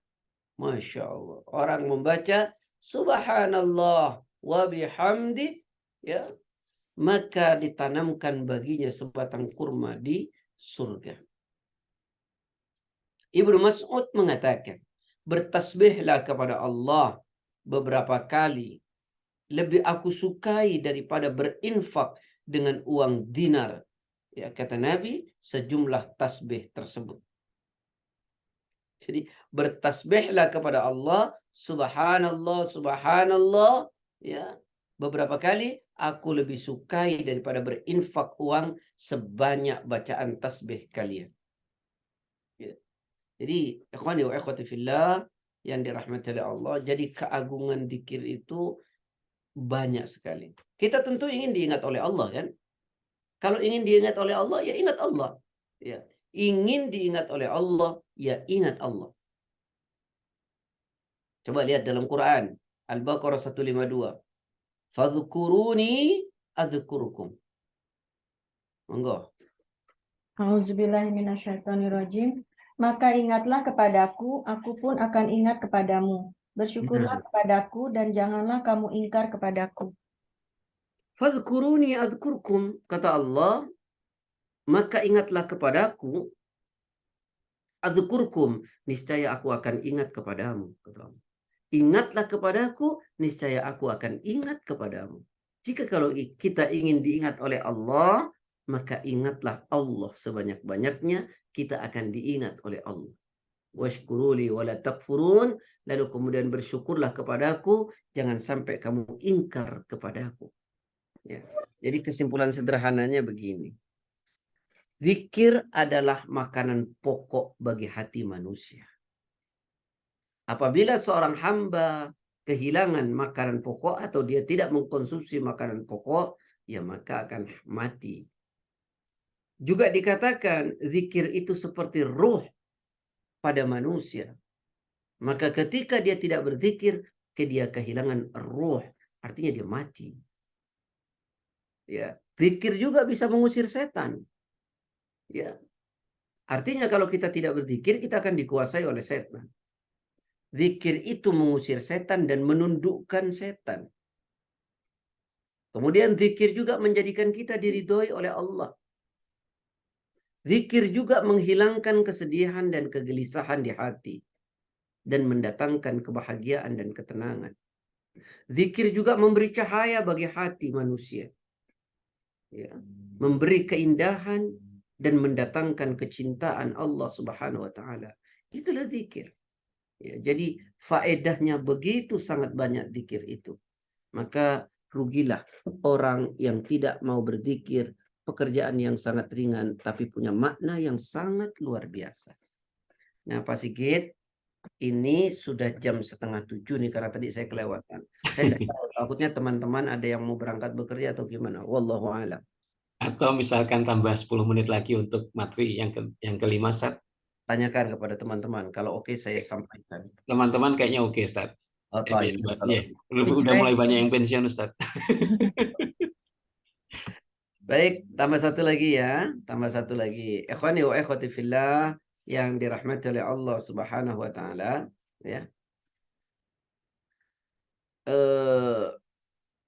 Masya Allah. Orang membaca subhanallah wa bihamdi ya, maka ditanamkan baginya sebatang kurma di surga. Ibnu Mas'ud mengatakan, bertasbihlah kepada Allah beberapa kali lebih aku sukai daripada berinfak dengan uang dinar. Ya, kata Nabi, sejumlah tasbih tersebut. Jadi bertasbihlah kepada Allah, subhanallah, subhanallah, ya, beberapa kali aku lebih sukai daripada berinfak uang sebanyak bacaan tasbih kalian. Ya. Jadi, ikhwani wa ikhwati fillah yang dirahmati oleh Allah, jadi keagungan zikir itu banyak sekali. Kita tentu ingin diingat oleh Allah kan? Kalau ingin diingat oleh Allah, ya ingat Allah. Ya. Ingin diingat oleh Allah, ya ingat Allah. Coba lihat dalam Quran. Al-Baqarah 152. Fadhkuruni adzkurukum. Monggo. A'udzubillahi minasyaitonirrajim. Maka ingatlah kepadaku, aku pun akan ingat kepadamu. Bersyukurlah kepadaku dan janganlah kamu ingkar kepadaku. Fadhkuruni adzkurkum, kata Allah, maka ingatlah kepadaku, adzkurkum, niscaya aku akan ingat kepadamu, kata Allah. Ingatlah kepadaku, niscaya aku akan ingat kepadamu. Jika kalau kita ingin diingat oleh Allah, maka ingatlah Allah sebanyak-banyaknya, kita akan diingat oleh Allah. Washkuruli wala takfurun, lalu kemudian bersyukurlah kepadaku, jangan sampai kamu ingkar kepadaku. Ya. Jadi kesimpulan sederhananya begini. Zikir adalah makanan pokok bagi hati manusia. Apabila seorang hamba kehilangan makanan pokok atau dia tidak mengkonsumsi makanan pokok, ya maka akan mati. Juga dikatakan zikir itu seperti ruh pada manusia. Maka ketika dia tidak berzikir, dia kehilangan ruh, artinya dia mati. Ya, zikir juga bisa mengusir setan. Ya. Artinya kalau kita tidak berzikir, kita akan dikuasai oleh setan. Zikir itu mengusir setan dan menundukkan setan. Kemudian zikir juga menjadikan kita diridhoi oleh Allah. Zikir juga menghilangkan kesedihan dan kegelisahan di hati dan mendatangkan kebahagiaan dan ketenangan. Zikir juga memberi cahaya bagi hati manusia. Ya. Memberi keindahan dan mendatangkan kecintaan Allah Subhanahu wa taala. Itulah zikir. Ya, jadi faedahnya begitu sangat banyak zikir itu. Maka rugilah orang yang tidak mau berzikir, pekerjaan yang sangat ringan tapi punya makna yang sangat luar biasa. Nah, Pak Sigit, ini sudah jam 6:30 nih karena tadi saya kelewatan. Saya tidak tahu, takutnya teman-teman ada yang mau berangkat bekerja atau gimana. Wallahu a'lam. Atau misalkan tambah 10 menit lagi untuk materi yang kelima, Ustaz. Tanyakan kepada teman-teman. Kalau oke, saya sampaikan. Teman-teman kayaknya oke, Ustaz. Oh, taib. Iya, udah mulai banyak yang pensiun Ustaz. Baik, tambah satu lagi ya. Tambah satu lagi. Ikhwani wa ikhwati fillah yang dirahmati oleh Allah Subhanahu wa taala, ya.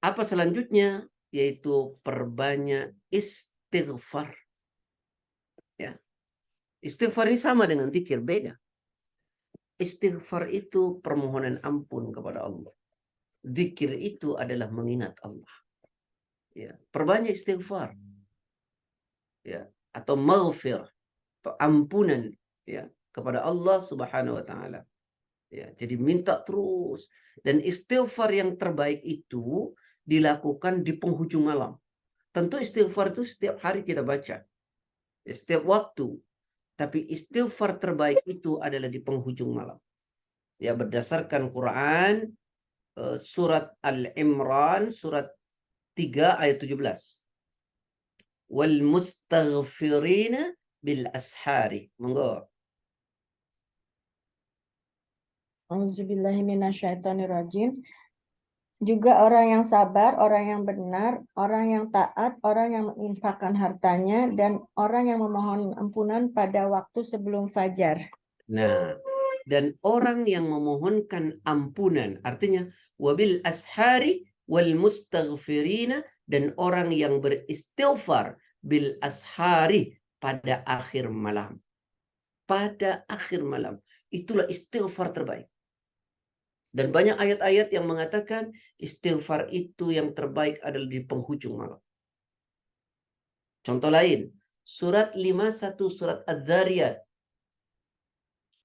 Apa selanjutnya? Yaitu perbanyak istighfar. Ya. Istighfar ini sama dengan zikir, beda. Istighfar itu permohonan ampun kepada Allah. Zikir itu adalah mengingat Allah. Ya. Perbanyak istighfar. Ya. Atau maghfirah. Atau ampunan. Ya. Kepada Allah Subhanahu wa taala. Ya, jadi minta terus. Dan istighfar yang terbaik itu dilakukan di penghujung malam. Tentu istighfar itu setiap hari kita baca. Ya, setiap waktu. Tapi istighfar terbaik itu adalah di penghujung malam. Ya, berdasarkan Quran surat Al-Imran surat 3 ayat 17. Wal mustaghfirina bil ashari. Monggo. Auzubillahiminasyaitonirrajim. Juga orang yang sabar, orang yang benar, orang yang taat, orang yang menginfakkan hartanya, dan orang yang memohon ampunan pada waktu sebelum fajar. Nah, dan orang yang memohonkan ampunan, artinya wabil ashari wal mustaghfirina, dan orang yang beristighfar bil ashari pada akhir malam. Pada akhir malam. Itulah istighfar terbaik. Dan banyak ayat-ayat yang mengatakan istighfar itu yang terbaik adalah di penghujung malam. Contoh lain, surat 51 surat Adz-Dzariyat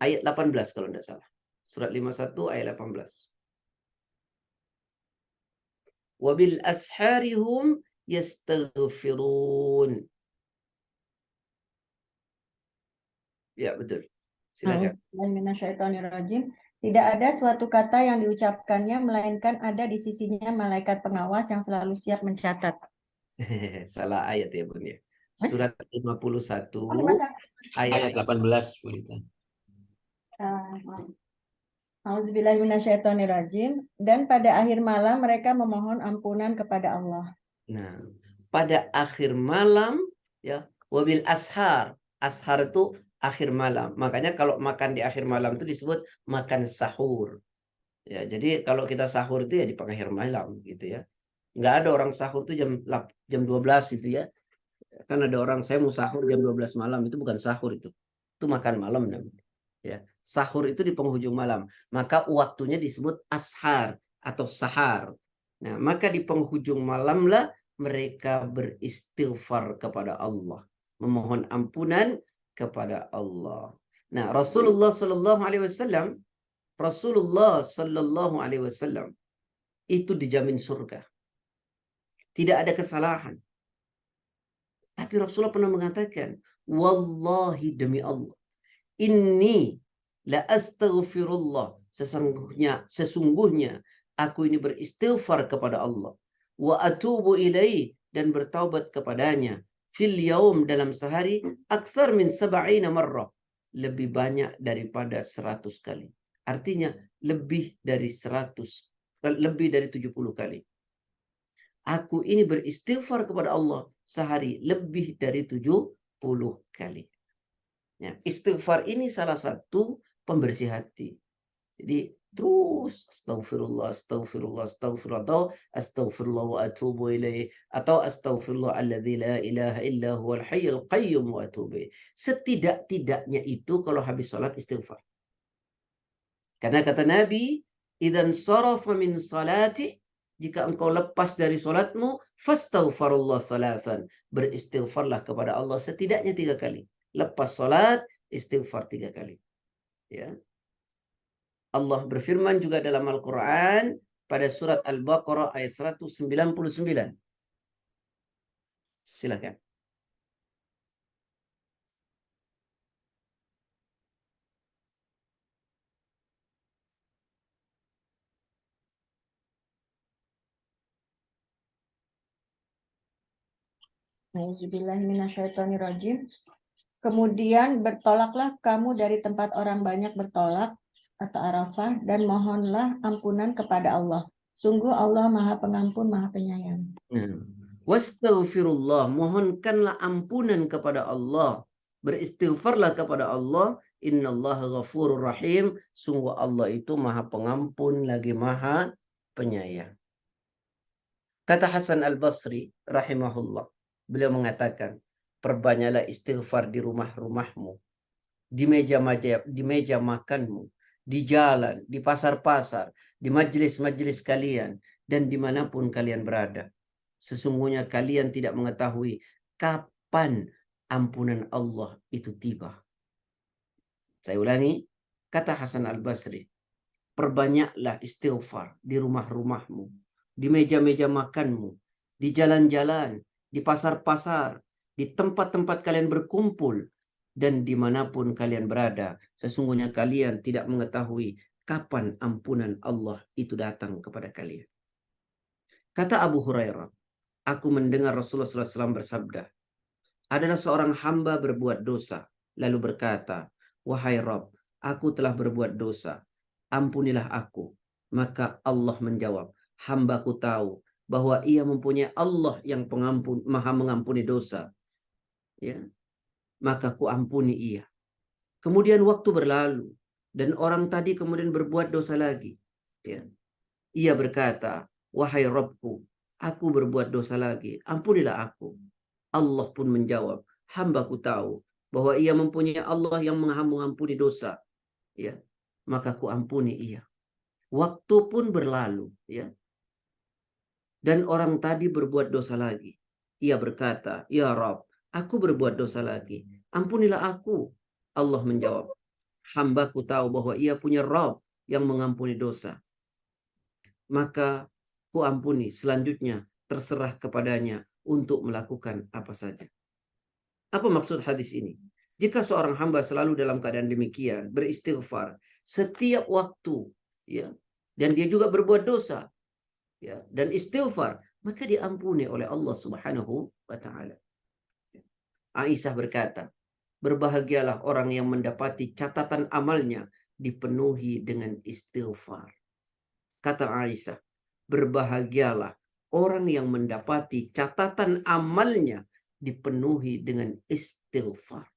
ayat 18 kalau tidak salah. Surat 51 ayat 18. Wabil asharihum yastaghfirun. Ya, betul. Silakan. Auzubillahiminasyaitonirrajim. Tidak ada suatu kata yang diucapkannya, melainkan ada di sisinya malaikat pengawas yang selalu siap mencatat. Salah ayat ya, Bun ya. Surat 51 Ayat ayat 18, Bu Lita. Auzubillahiminasyaitonirrajim. Dan pada akhir malam mereka memohon ampunan kepada Allah. Nah, pada akhir malam ya, wabil ashar. Ashar itu akhir malam. Makanya kalau makan di akhir malam itu disebut makan sahur. Ya, jadi kalau kita sahur itu ya di akhir malam gitu ya. Nggak ada orang sahur itu jam 12 itu ya. Kan ada orang saya mau sahur jam 12 malam, itu bukan sahur itu. Itu makan malam namanya. Ya. Sahur itu di penghujung malam. Maka waktunya disebut ashar atau sahar. Nah, maka di penghujung malamlah mereka beristighfar kepada Allah, memohon ampunan kepada Allah. Nah, Rasulullah Sallallahu Alaihi Wasallam itu dijamin surga, tidak ada kesalahan. Tapi Rasulullah pernah mengatakan, wallahi demi Allah, inni la astaghfirullah, sesungguhnya aku ini beristighfar kepada Allah, wa atubu ilaih, dan bertaubat kepadanya, fil yaum, dalam sehari, akthar min 70 marrah, lebih banyak daripada 100 kali. Artinya lebih dari 70 kali. Aku ini beristighfar kepada Allah sehari lebih dari 70 kali. Ya, istighfar ini salah satu pembersih hati. Jadi terus astagfirullah, astagfirullah, astagfirullah, atau astagfirullah wa atubu ilaih, atau astagfirullah alladzi la ilaha illa huwal hayyul qayyum wa atubu ilaih. Setidak-tidaknya itu kalau habis sholat istighfar. Karena kata Nabi, idzan sarafa min salati, jika engkau lepas dari solatmu, fastaghfirullah salasan, beristighfarlah kepada Allah setidaknya 3 kali. Lepas solat, istighfar 3 kali. Ya. Allah berfirman juga dalam Al-Quran pada surat Al-Baqarah ayat 199. Silakan. Auzubillahiminasyaitonirrajim. Kemudian bertolaklah kamu dari tempat orang banyak bertolak, atau Arafah, dan mohonlah ampunan kepada Allah. Sungguh Allah Maha Pengampun, Maha Penyayang. Wastaghfirullah, mohonkanlah ampunan kepada Allah. Beristighfarlah kepada Allah. Innallaha ghafurur rahim. Sungguh Allah itu Maha Pengampun lagi Maha Penyayang. Kata Hasan Al-Basri rahimahullah, beliau mengatakan, perbanyaklah istighfar di rumah-rumahmu, di meja makanmu, di jalan, di pasar-pasar, di majelis-majelis kalian, dan dimanapun kalian berada. Sesungguhnya kalian tidak mengetahui kapan ampunan Allah itu tiba. Saya ulangi, kata Hasan Al-Basri, perbanyaklah istighfar di rumah-rumahmu, di meja-meja makanmu, di jalan-jalan, di pasar-pasar, di tempat-tempat kalian berkumpul, dan dimanapun kalian berada. Sesungguhnya kalian tidak mengetahui kapan ampunan Allah itu datang kepada kalian. Kata Abu Hurairah, aku mendengar Rasulullah SAW bersabda, adalah seorang hamba berbuat dosa, lalu berkata, wahai Rabb, aku telah berbuat dosa, ampunilah aku. Maka Allah menjawab, hambaku tahu bahwa ia mempunyai Allah yang pengampun, maha mengampuni dosa. Ya, maka ku ampuni ia. Kemudian waktu berlalu, dan orang tadi kemudian berbuat dosa lagi. Ya. Ia berkata, wahai Rabbku, aku berbuat dosa lagi, ampunilah aku. Allah pun menjawab, hambaku tahu bahwa ia mempunyai Allah yang maha mengampuni dosa. Ya, maka ku ampuni ia. Waktu pun berlalu, ya. Dan orang tadi berbuat dosa lagi. Ia berkata, ya Rabb, aku berbuat dosa lagi, ampunilah aku. Allah menjawab, hambaku tahu bahwa ia punya Rabb yang mengampuni dosa. Maka ku ampuni, selanjutnya terserah kepadanya untuk melakukan apa saja. Apa maksud hadis ini? Jika seorang hamba selalu dalam keadaan demikian, beristighfar setiap waktu, ya, dan dia juga berbuat dosa, ya, dan istighfar, maka diampuni oleh Allah Subhanahu wa taala. Aisyah berkata, berbahagialah orang yang mendapati catatan amalnya dipenuhi dengan istighfar. Kata Aisyah, berbahagialah orang yang mendapati catatan amalnya dipenuhi dengan istighfar.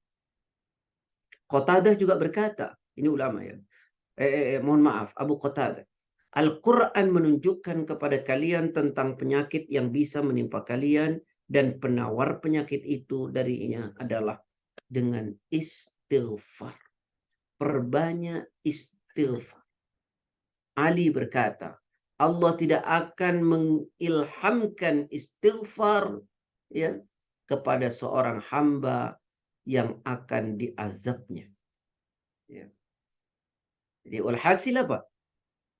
Qatadah juga berkata, ini ulama ya, mohon maaf, Abu Qatadah, Al-Quran menunjukkan kepada kalian tentang penyakit yang bisa menimpa kalian, dan penawar penyakit itu darinya adalah dengan istighfar. Perbanyak istighfar. Ali berkata, Allah tidak akan mengilhamkan istighfar, ya, kepada seorang hamba yang akan diazabnya. Ya. Jadi walhasil apa?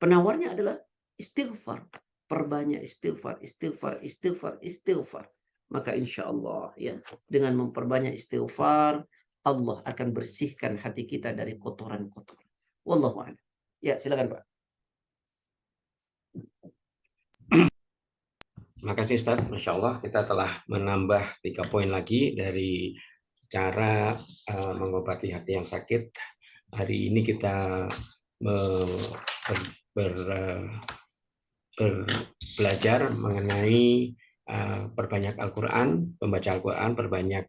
Penawarnya adalah istighfar. Perbanyak istighfar, istighfar, istighfar, istighfar. Maka insya Allah, ya, dengan memperbanyak istighfar, Allah akan bersihkan hati kita dari kotoran-kotoran. Wallahu a'lam. Ya, silakan Pak. Terima kasih Ustaz. Masya Allah kita telah menambah 3 poin lagi dari cara mengobati hati yang sakit. Hari ini kita belajar mengenai perbanyak Al-Quran, membaca Al-Quran, perbanyak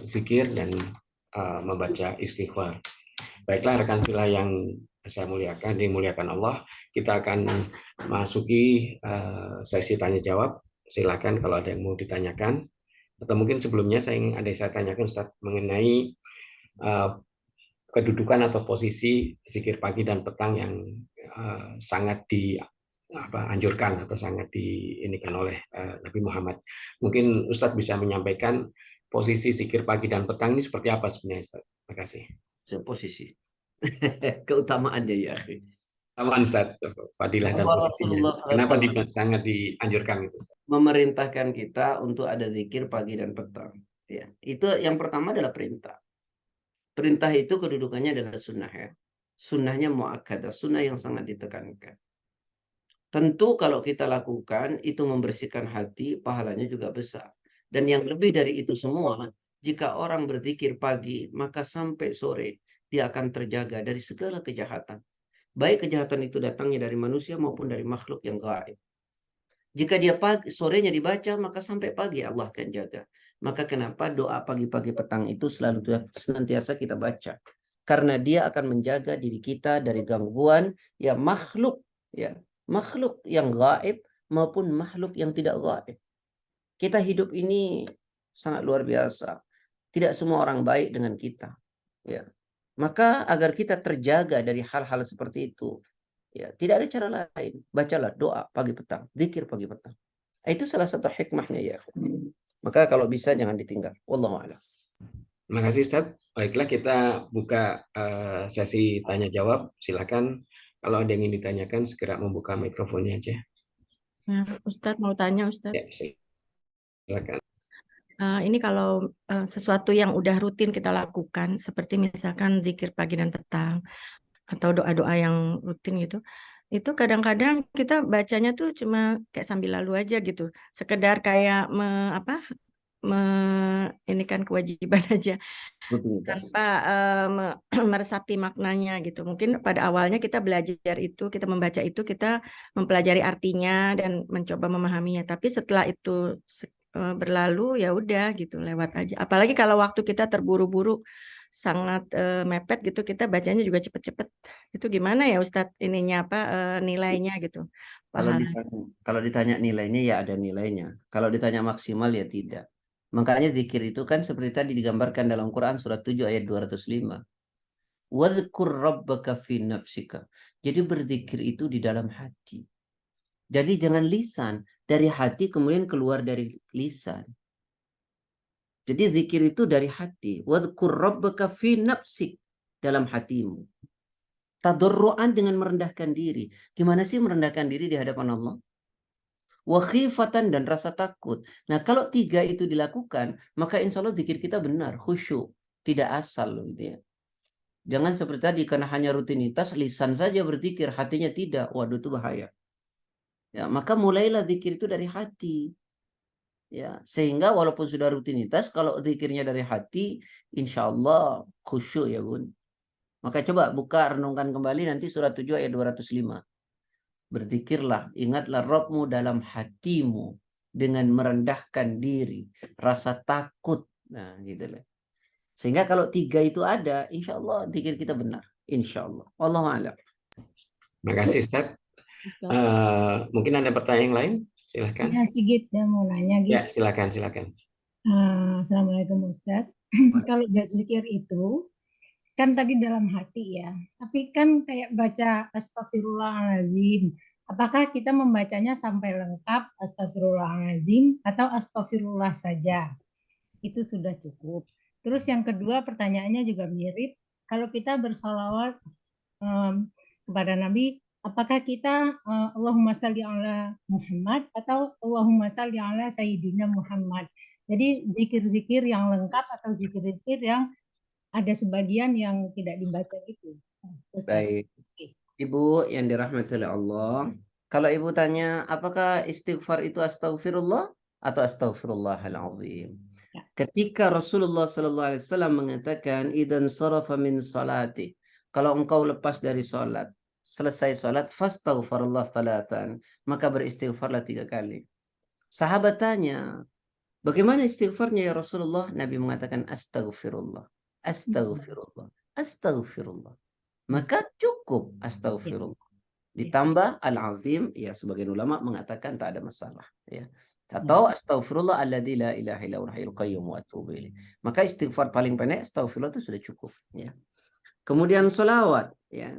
zikir, dan membaca istighfar. Baiklah rekan pila yang saya muliakan, dimuliakan Allah, kita akan masuki sesi tanya jawab. Silakan kalau ada yang mau ditanyakan, atau mungkin sebelumnya saya tanyakan Ustaz mengenai kedudukan atau posisi zikir pagi dan petang yang sangat dianjurkan atau sangat diinikan oleh Nabi Muhammad. Mungkin Ustaz bisa menyampaikan posisi zikir pagi dan petang ini seperti apa sebenarnya Ustaz? Terima kasih. Posisi. Keutamaannya ya. Aman Ustaz, fadilah dan posisinya. Kenapa sangat dianjurkan itu Ustaz? Memerintahkan kita untuk ada zikir pagi dan petang. Ya, itu yang pertama adalah perintah. Perintah itu kedudukannya adalah sunnah ya. Sunnahnya muakkadah, sunnah yang sangat ditekankan. Tentu kalau kita lakukan itu membersihkan hati, pahalanya juga besar. Dan yang lebih dari itu semua, jika orang berzikir pagi, maka sampai sore dia akan terjaga dari segala kejahatan. Baik kejahatan itu datangnya dari manusia maupun dari makhluk yang gaib. Jika dia sorenya dibaca, maka sampai pagi Allah akan jaga. Maka kenapa doa pagi-pagi petang itu selalu senantiasa kita baca? Karena dia akan menjaga diri kita dari gangguan ya makhluk yang gaib maupun makhluk yang tidak gaib. Kita hidup ini sangat luar biasa. Tidak semua orang baik dengan kita. Ya. Maka agar kita terjaga dari hal-hal seperti itu, ya tidak ada cara lain. Bacalah doa pagi petang, zikir pagi petang. Itu salah satu hikmahnya ya. Maka kalau bisa jangan ditinggal. Wallahu a'lam. Terima kasih Ustaz. Baiklah kita buka sesi tanya jawab. Silakan kalau ada yang ingin ditanyakan segera membuka mikrofonnya aja. Nah, Ustadz mau tanya Ustadz. Ya, silakan. Ini kalau sesuatu yang udah rutin kita lakukan, seperti misalkan zikir pagi dan petang, atau doa-doa yang rutin gitu, itu kadang-kadang kita bacanya tuh cuma kayak sambil lalu aja gitu, sekedar kayak ini kan kewajiban aja, Rutinitas. tanpa meresapi maknanya gitu. Mungkin pada awalnya kita belajar itu, kita membaca itu, kita mempelajari artinya dan mencoba memahaminya. Tapi setelah itu berlalu ya udah gitu, lewat aja. Apalagi kalau waktu kita terburu-buru sangat mepet gitu, kita bacanya juga cepet-cepet. Itu gimana ya Ustadz ininya nilainya gitu? Kalau ditanya nilainya ya ada nilainya. Kalau ditanya maksimal ya tidak. Makanya zikir itu kan seperti tadi digambarkan dalam Quran surat 7 ayat 205. Wadhkur rabbaka fi nafsika. Jadi berzikir itu di dalam hati. Jadi jangan lisan, dari hati kemudian keluar dari lisan. Jadi zikir itu dari hati. Wadhkur rabbaka fi nafsik, dalam hatimu. Tadarruan dengan merendahkan diri. Gimana sih merendahkan diri di hadapan Allah? Wa khifatan, dan rasa takut. Nah, kalau 3 itu dilakukan, maka insya Allah zikir kita benar, khusyuk, tidak asal gitu ya. Jangan seperti tadi karena hanya rutinitas, lisan saja berzikir, hatinya tidak. Waduh, itu bahaya. Ya, maka mulailah zikir itu dari hati. Ya, sehingga walaupun sudah rutinitas, kalau zikirnya dari hati, insya Allah khusyuk ya Bun. Maka coba buka, renungkan kembali nanti surat 7 ayat 205. Berzikirlah, ingatlah Rabbmu dalam hatimu dengan merendahkan diri, rasa takut. Nah, gitu loh. Sehingga kalau 3 itu ada, insya Allah zikir kita benar. Insya Allah. Wallahu a'lam. Terima kasih Ustaz. Mungkin ada pertanyaan yang lain? Silahkan. Ya, Sigit, saya mau nanya, Git. Ya, silakan. Assalamualaikum Ustadz. Kalau berzikir itu, kan tadi dalam hati ya, tapi kan kayak baca Astaghfirullahaladzim. Apakah kita membacanya sampai lengkap Astaghfirullahaladzim atau Astaghfirullah saja? Itu sudah cukup. Terus yang kedua pertanyaannya juga mirip. Kalau kita bersolawat kepada Nabi, apakah kita Allahumma salli ala Muhammad atau Allahumma salli ala Sayyidina Muhammad? Jadi zikir-zikir yang lengkap atau zikir-zikir yang ada sebagian yang tidak dibaca gitu. Baik. Ibu yang dirahmati oleh Allah, kalau ibu tanya apakah istighfar itu astaghfirullah atau astaghfirullahalazim? Ya. Ketika Rasulullah SAW mengatakan idan sarafa min salati, kalau engkau lepas dari salat, selesai salat, fastaghfirullah thalathan, maka beristighfarlah 3 kali. Sahabat tanya, bagaimana istighfarnya ya Rasulullah? Nabi mengatakan astaghfirullah, astaghfirullah, astaghfirullah. Maka cukup astaghfirullah. Ditambah al-azim, ya sebagian ulama mengatakan tak ada masalah, ya. Atau astaghfirullah alladzi la ilaha illa huwal hayyul qayyum wa atubu ilaih. Maka istighfar paling pendek astaghfirullah itu sudah cukup, ya. Kemudian selawat, ya.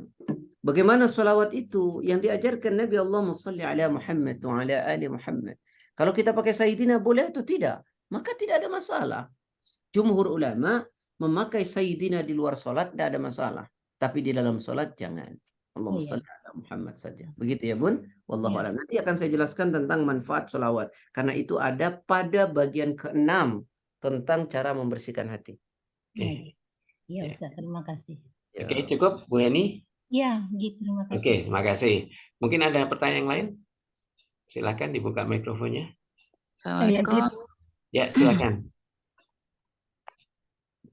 Bagaimana selawat itu yang diajarkan Nabi, Allahumma shalli ala Muhammad wa ala ali Muhammad. Kalau kita pakai Sayyidina boleh atau tidak? Maka tidak ada masalah. Jumhur ulama memakai Sayyidina di luar salat tidak ada masalah. Tapi di dalam salat jangan. Allahumma shalli ala Muhammad saja. Begitu ya Bun. Wallahu a'lam. Nanti akan saya jelaskan tentang manfaat selawat. Karena itu ada pada bagian ke-6 tentang cara membersihkan hati. Iya Ustaz, terima kasih. Oke, cukup Bu Heni? Iya, gitu, terima kasih. Oke, terima kasih. Mungkin ada pertanyaan yang lain? Silakan dibuka mikrofonnya. Assalamualaikum. Ya, silakan.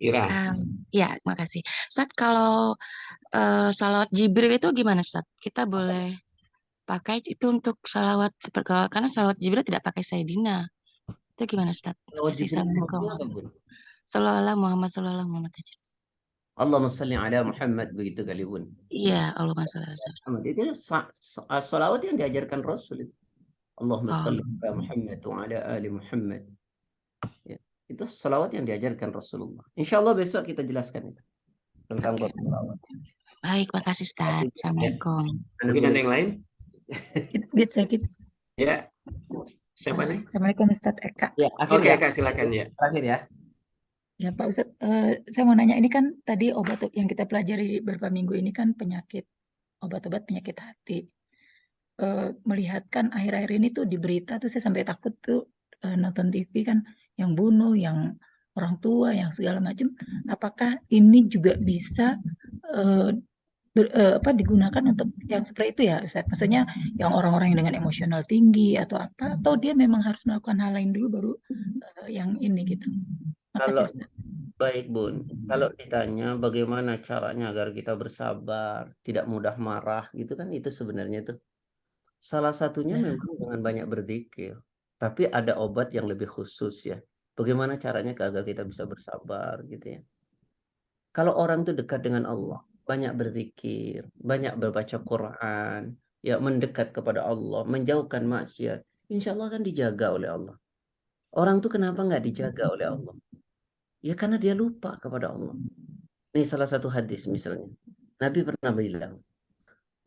Ira. Ya, makasih. Ustaz, kalau salawat Jibril itu gimana, Ustaz? Kita boleh pakai itu untuk salawat karena salawat Jibril tidak pakai Sayyidina. Itu gimana, Ustaz? Salawat Kasih Jibril Assalamualaikum. maksudnya apa, Bun? Sallallahu Muhammad sallallahu Muhammad aja. Allahumma salli ala Muhammad begitu kali, Bun. Iya, Allahumma sholli ala Muhammad. Muhammad itu salawat yang diajarkan Rasul itu. Allahumma Oh, salli ala Muhammad wa ala ali Muhammad. Ya, itu salawat yang diajarkan Rasulullah. Insya Allah besok kita jelaskan itu tentang oke. salawat. Baik, makasih Ustaz. Assalamualaikum. Mungkin ada yang lain? Sakit. Ya. Siapa nih? Assalamualaikum Ustadz Eka. Ya, Oke, Kak, silakan ya. Terakhir ya. Ya Pak Ustadz, saya mau nanya, ini kan tadi obat yang kita pelajari beberapa minggu ini kan obat-obat penyakit hati. Melihat kan akhir-akhir ini tuh di berita tuh saya sampai takut tuh nonton TV kan yang bunuh, yang orang tua, yang segala macam. Apakah ini juga bisa digunakan untuk yang seperti itu ya Ustadz? Maksudnya yang orang-orang yang dengan emosional tinggi atau apa? Atau dia memang harus melakukan hal lain dulu baru yang ini gitu? Kalau Makasih Ustadz. baik, Bun. Kalau ditanya bagaimana caranya agar kita bersabar, tidak mudah marah, gitu kan, itu sebenarnya tuh salah satunya Ya. memang dengan banyak berzikir. Tapi ada obat yang lebih khusus ya. Bagaimana caranya agar kita bisa bersabar gitu ya. Kalau orang itu dekat dengan Allah, banyak berzikir, banyak berbaca Quran, ya mendekat kepada Allah, menjauhkan maksiat, insya Allah akan dijaga oleh Allah. Orang tuh kenapa nggak dijaga oleh Allah? Ya karena dia lupa kepada Allah. Ini salah satu hadis misalnya. Nabi pernah bilang,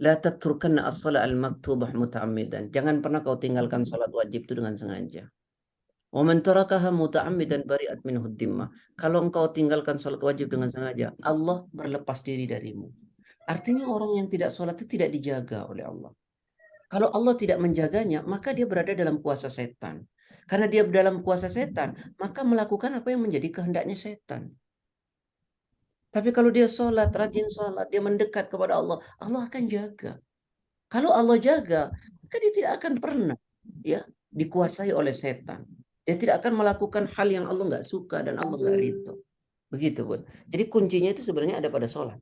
la tatrukanna as-salat al-maktubah muta'ammidan. Jangan pernah kau tinggalkan salat wajib itu dengan sengaja. Wa man tarakaha muta'ammidan bari'at minhu dhimmah. Kalau engkau tinggalkan salat wajib dengan sengaja, Allah berlepas diri darimu. Artinya orang yang tidak salat itu tidak dijaga oleh Allah. Kalau Allah tidak menjaganya, maka dia berada dalam kuasa setan. Karena dia dalam kuasa setan, maka melakukan apa yang menjadi kehendaknya setan. Tapi kalau dia sholat, rajin sholat, dia mendekat kepada Allah, Allah akan jaga. Kalau Allah jaga, maka dia tidak akan pernah ya dikuasai oleh setan. Dia tidak akan melakukan hal yang Allah nggak suka dan Allah nggak ridho. Begitu, Bun. Jadi kuncinya itu sebenarnya ada pada sholat.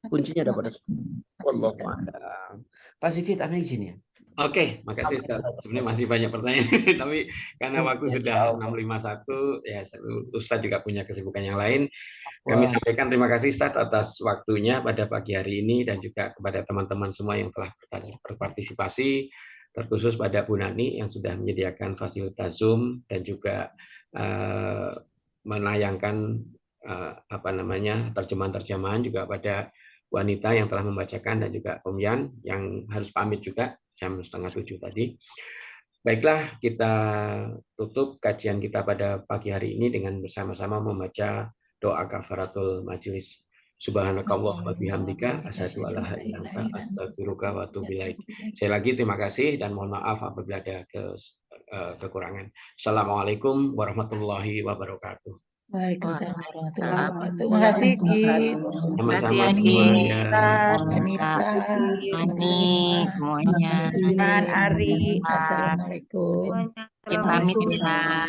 Kuncinya ada pada sholat. Wallahu a'lam. Pak Sigit, ana izin ya. Oke, makasih Ustaz. Sebenarnya masih banyak pertanyaan, tapi karena waktu sudah 6.51, ya Ustaz juga punya kesibukan yang lain. Kami sampaikan terima kasih Ustaz atas waktunya pada pagi hari ini dan juga kepada teman-teman semua yang telah berpartisipasi, terkhusus pada Bu Nani yang sudah menyediakan fasilitas Zoom dan juga menayangkan terjemahan-terjemahan juga pada wanita yang telah membacakan dan juga Om Yan yang harus pamit juga jam 6:30 tadi. Baiklah, kita tutup kajian kita pada pagi hari ini dengan bersama-sama membaca doa kafaratul majelis. Subhanakallah wa bihamdika asyhadu an la ilaha illa anta astaghfiruka wa atubu ilaik. Sekali lagi terima kasih dan mohon maaf apabila ada kekurangan. Assalamualaikum warahmatullahi wabarakatuh. Waalaikumsalam warahmatullahi wabarakatuh. Terima kasih Git. Sama-sama semuanya. Ari. Assalamualaikum. Pamit Ustaz.